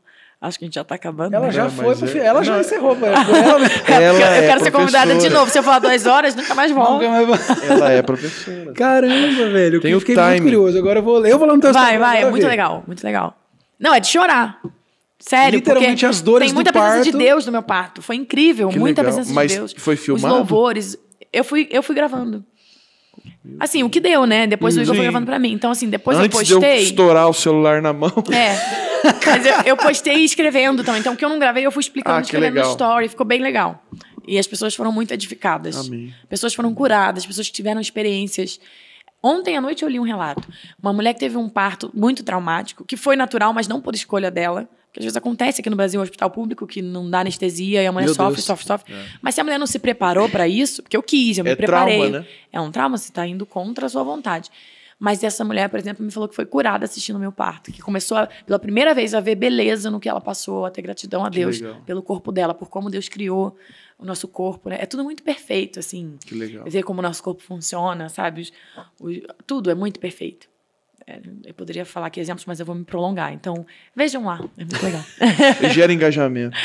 Acho que a gente já tá acabando. Ela né? já Não, foi mas pro é- fim. Ela já não, encerrou. Ela, ela, Ela eu é quero ser convidada de professora. novo. Se eu falar 2 horas, nunca mais volto. Ela é professora. Caramba, velho. Tem Eu o fiquei muito time. curioso. Agora eu vou ler. Eu vou lá no teu Vai, Instagram, é quero muito ver. legal, muito legal. Não, é de chorar. Sério, Literalmente porque as dores tem muita do presença de parto. Deus no meu parto. Foi incrível, Que muita legal. presença Mas de Deus. foi filmado? Os louvores. Eu fui gravando. Assim, o que deu, né? Depois o Igor foi Sim. gravando pra mim. Então, assim, depois Antes eu de eu postei. estourar o celular na mão. Mas eu postei escrevendo também. Então, o que eu não gravei, eu fui explicando, Ah, que escrevendo no legal. story. Ficou bem legal. E as pessoas foram muito edificadas. Amém. Pessoas foram curadas, pessoas que tiveram experiências. Ontem à noite eu li um relato. Uma mulher que teve um parto muito traumático, que foi natural, mas não por escolha dela. Porque às vezes acontece aqui no Brasil, um hospital público, que não dá anestesia e a mulher Meu sofre, Deus. sofre. Mas se a mulher não se preparou pra isso, porque eu quis, eu me É preparei. trauma, né? É um trauma, você tá indo contra a sua vontade. Mas essa mulher, por exemplo, me falou que foi curada assistindo o meu parto. Que começou, pela primeira vez, a ver beleza no que ela passou, a ter gratidão a Que Deus legal. pelo corpo dela, por como Deus criou o nosso corpo, né? É tudo muito perfeito, assim. Que legal. Ver como o nosso corpo funciona, sabe? Tudo é muito perfeito. Eu poderia falar aqui exemplos, mas eu vou me prolongar. Então, vejam lá. É muito legal. Gera engajamento.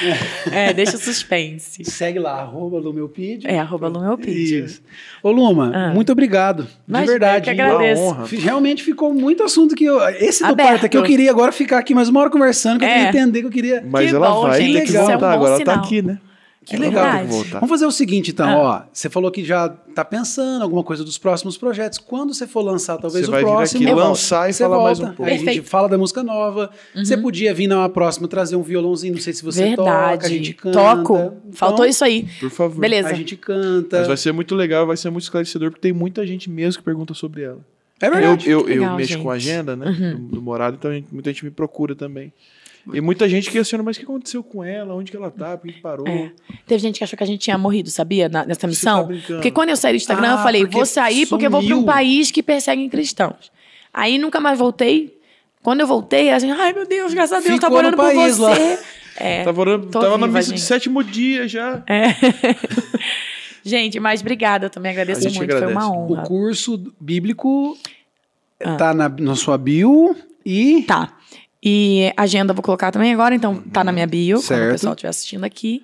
Deixa o suspense. Segue lá, @lumeupídio. @lumeupídio. Isso. Ô, Luma, muito obrigado. Mas de verdade. eu que agradeço. Uma honra. Realmente ficou muito assunto que eu... Esse do Aberto. parto é que eu queria agora ficar aqui mais uma hora conversando, que eu queria entender, que eu queria... Mas Que ela bom, vai gente, ter que isso é um voltar. bom Agora ela tá sinal. aqui, né? Que É legal. verdade. Voltar. Vamos fazer o seguinte, então, ó. Você falou que já tá pensando alguma coisa dos próximos projetos. Quando você for lançar, talvez Você o vai vir próximo... aqui eu volto. lançar e Você falar mais volta. um pouco. Aí a gente Perfeito. fala da música nova. Você podia vir na próxima trazer um violãozinho, não sei se você toca, a gente canta. Toco. Então, Faltou isso aí. Por favor. Beleza. A gente canta. Mas vai ser muito legal, vai ser muito esclarecedor, porque tem muita gente mesmo que pergunta sobre ela. É verdade. Eu legal, mexo com a gente. agenda, né? Do Morado, então muita gente me procura também. E muita gente questiona, mas o que aconteceu com ela? Onde que ela tá? Por que parou? Teve gente que achou que a gente tinha morrido, sabia? Nessa missão. brincando. Porque quando eu saí do Instagram, eu Ah, falei, porque vou sair porque eu vou para um sumiu. país que persegue cristãos. Aí nunca mais voltei. Quando eu voltei, a gente, ai meu Deus, graças a Deus, Ficou tava orando no por país você. É, Tava na viva, missa de gente. 7º dia já. Gente, mas obrigada, eu também agradeço A gente muito, foi uma agradece. O honra. curso bíblico tá na sua bio e... Tá. E agenda eu vou colocar também agora, então tá na minha bio, quando Certo. o pessoal estiver assistindo aqui.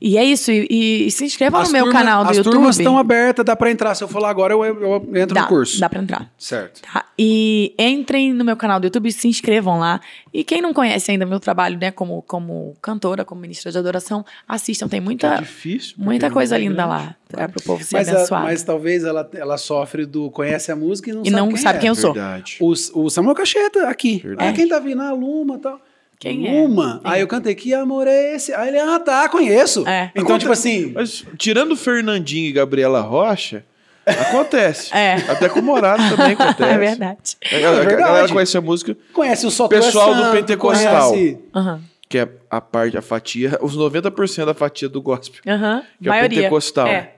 E é isso. E se inscrevam no meu canal do YouTube. As turmas estão abertas, dá pra entrar. Se eu for lá agora, eu entro no curso. Dá pra entrar. Certo. Tá? E entrem no meu canal do YouTube e se inscrevam lá. E quem não conhece ainda meu trabalho, né, como cantora, como ministra de adoração, assistam. Tem muita, difícil, muita coisa não é linda grande. lá pro povo ser abençoado. Mas talvez ela sofre do conhece a música e não E sabe quem é. eu sou. Verdade. O Samuel Cacheta aqui. Verdade. Quem tá vindo? A Luma e tal. Quem é? Luma. Aí eu cantei, que amor é esse? Aí ele, tá, conheço. É. Então, tipo assim... Mas tirando Fernandinho e Gabriela Rocha, acontece. É. Até com o Morado também acontece. É verdade. A galera verdade. conhece a música. Conhece o Só Tu Pessoal é do Santo, Pentecostal. conhece- Aham. Que é a fatia, os 90% da fatia do gospel. Aham. Que é o Maioria. pentecostal. É.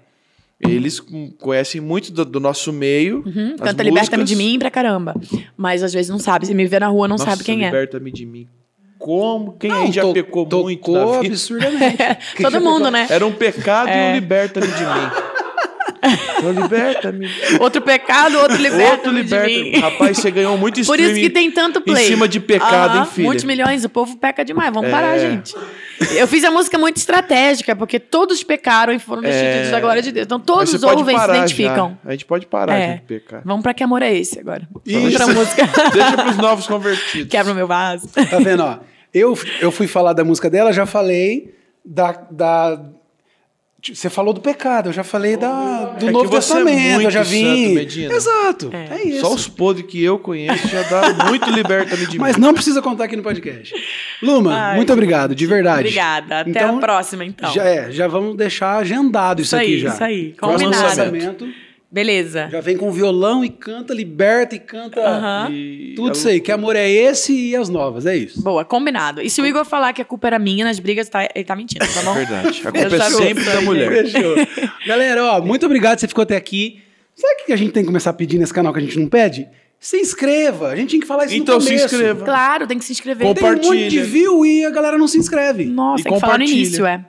Eles conhecem muito do nosso meio. as Canta Liberta-me músicas. de mim pra caramba. Mas às vezes não sabe. Se me vê na rua, não Nossa, sabe quem é. Liberta-me de mim. Como? Quem Não, aí já pecou muito na vida? absurdamente. Todo mundo, né? Era um pecado e um liberta-me de mim. Então liberta-me. Outro pecado, outro Outro liberta-me de liberta. mim. Rapaz, você ganhou muito Por streaming isso que tem tanto play. em cima de pecado, hein, Aham, filha? Muitos milhões, o povo peca demais. Vamos parar, É. gente. Eu fiz a música muito estratégica, porque todos pecaram e foram destituídos da glória de Deus. Então Mas todos você pode ouvem e se parar identificam. já. A gente pode parar É. de pecar. Vamos pra Que Amor é Esse agora. Isso. Outra música. Deixa pros novos convertidos. Quebra o meu vaso. Tá vendo, ó? Eu fui falar da música dela, já falei da... Você falou do pecado, eu já falei do É Novo que você é Testamento, eu já muito vim. santo, Medina. Exato, é isso. Só os podres que eu conheço já dá muito liberta-me de Mas mim. não precisa contar aqui no podcast. Luma, Ai, muito obrigado, de verdade. Obrigada. Até a próxima, então. Já vamos deixar agendado isso aqui já. Isso aí. Próximo Combinado. lançamento, Beleza. já vem com violão e canta, liberta e canta Aham. tudo isso aí. Que amor é esse e as novas, é isso. Boa, combinado. E se o Igor falar que a culpa era minha nas brigas, ele tá mentindo, tá bom? Verdade. A culpa Eu é já sempre gostei. da mulher. Fechou. Galera, ó, muito obrigado que você ficou até aqui. Sabe o que a gente tem que começar a pedir nesse canal que a gente não pede? Se inscreva. A gente tinha que falar isso Então no se começo. inscreva. Claro, tem que se inscrever. Tem um monte de Compartilha. view e a galera não se inscreve. Nossa, E tem que falar no compartilha. início,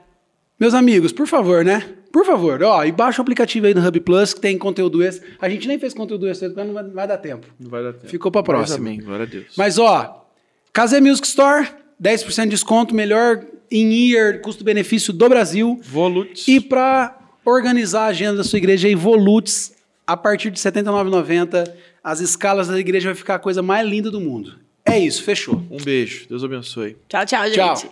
Meus amigos, por favor, né? Por favor, ó, e baixa o aplicativo aí do Hub Plus que tem conteúdo extra. A gente nem fez conteúdo extra, porque não vai dar tempo. Não vai dar tempo. Ficou pra Mas próxima. amém, glória a Deus. Mas, ó, Kazé Music Store, 10% de desconto, melhor in-ear custo-benefício do Brasil. Volutes. E para organizar a agenda da sua igreja aí, Volutes, a partir de R$ 79,90, as escalas da igreja vai ficar a coisa mais linda do mundo. É isso, fechou. Um beijo. Deus abençoe. Tchau, tchau, gente. Tchau.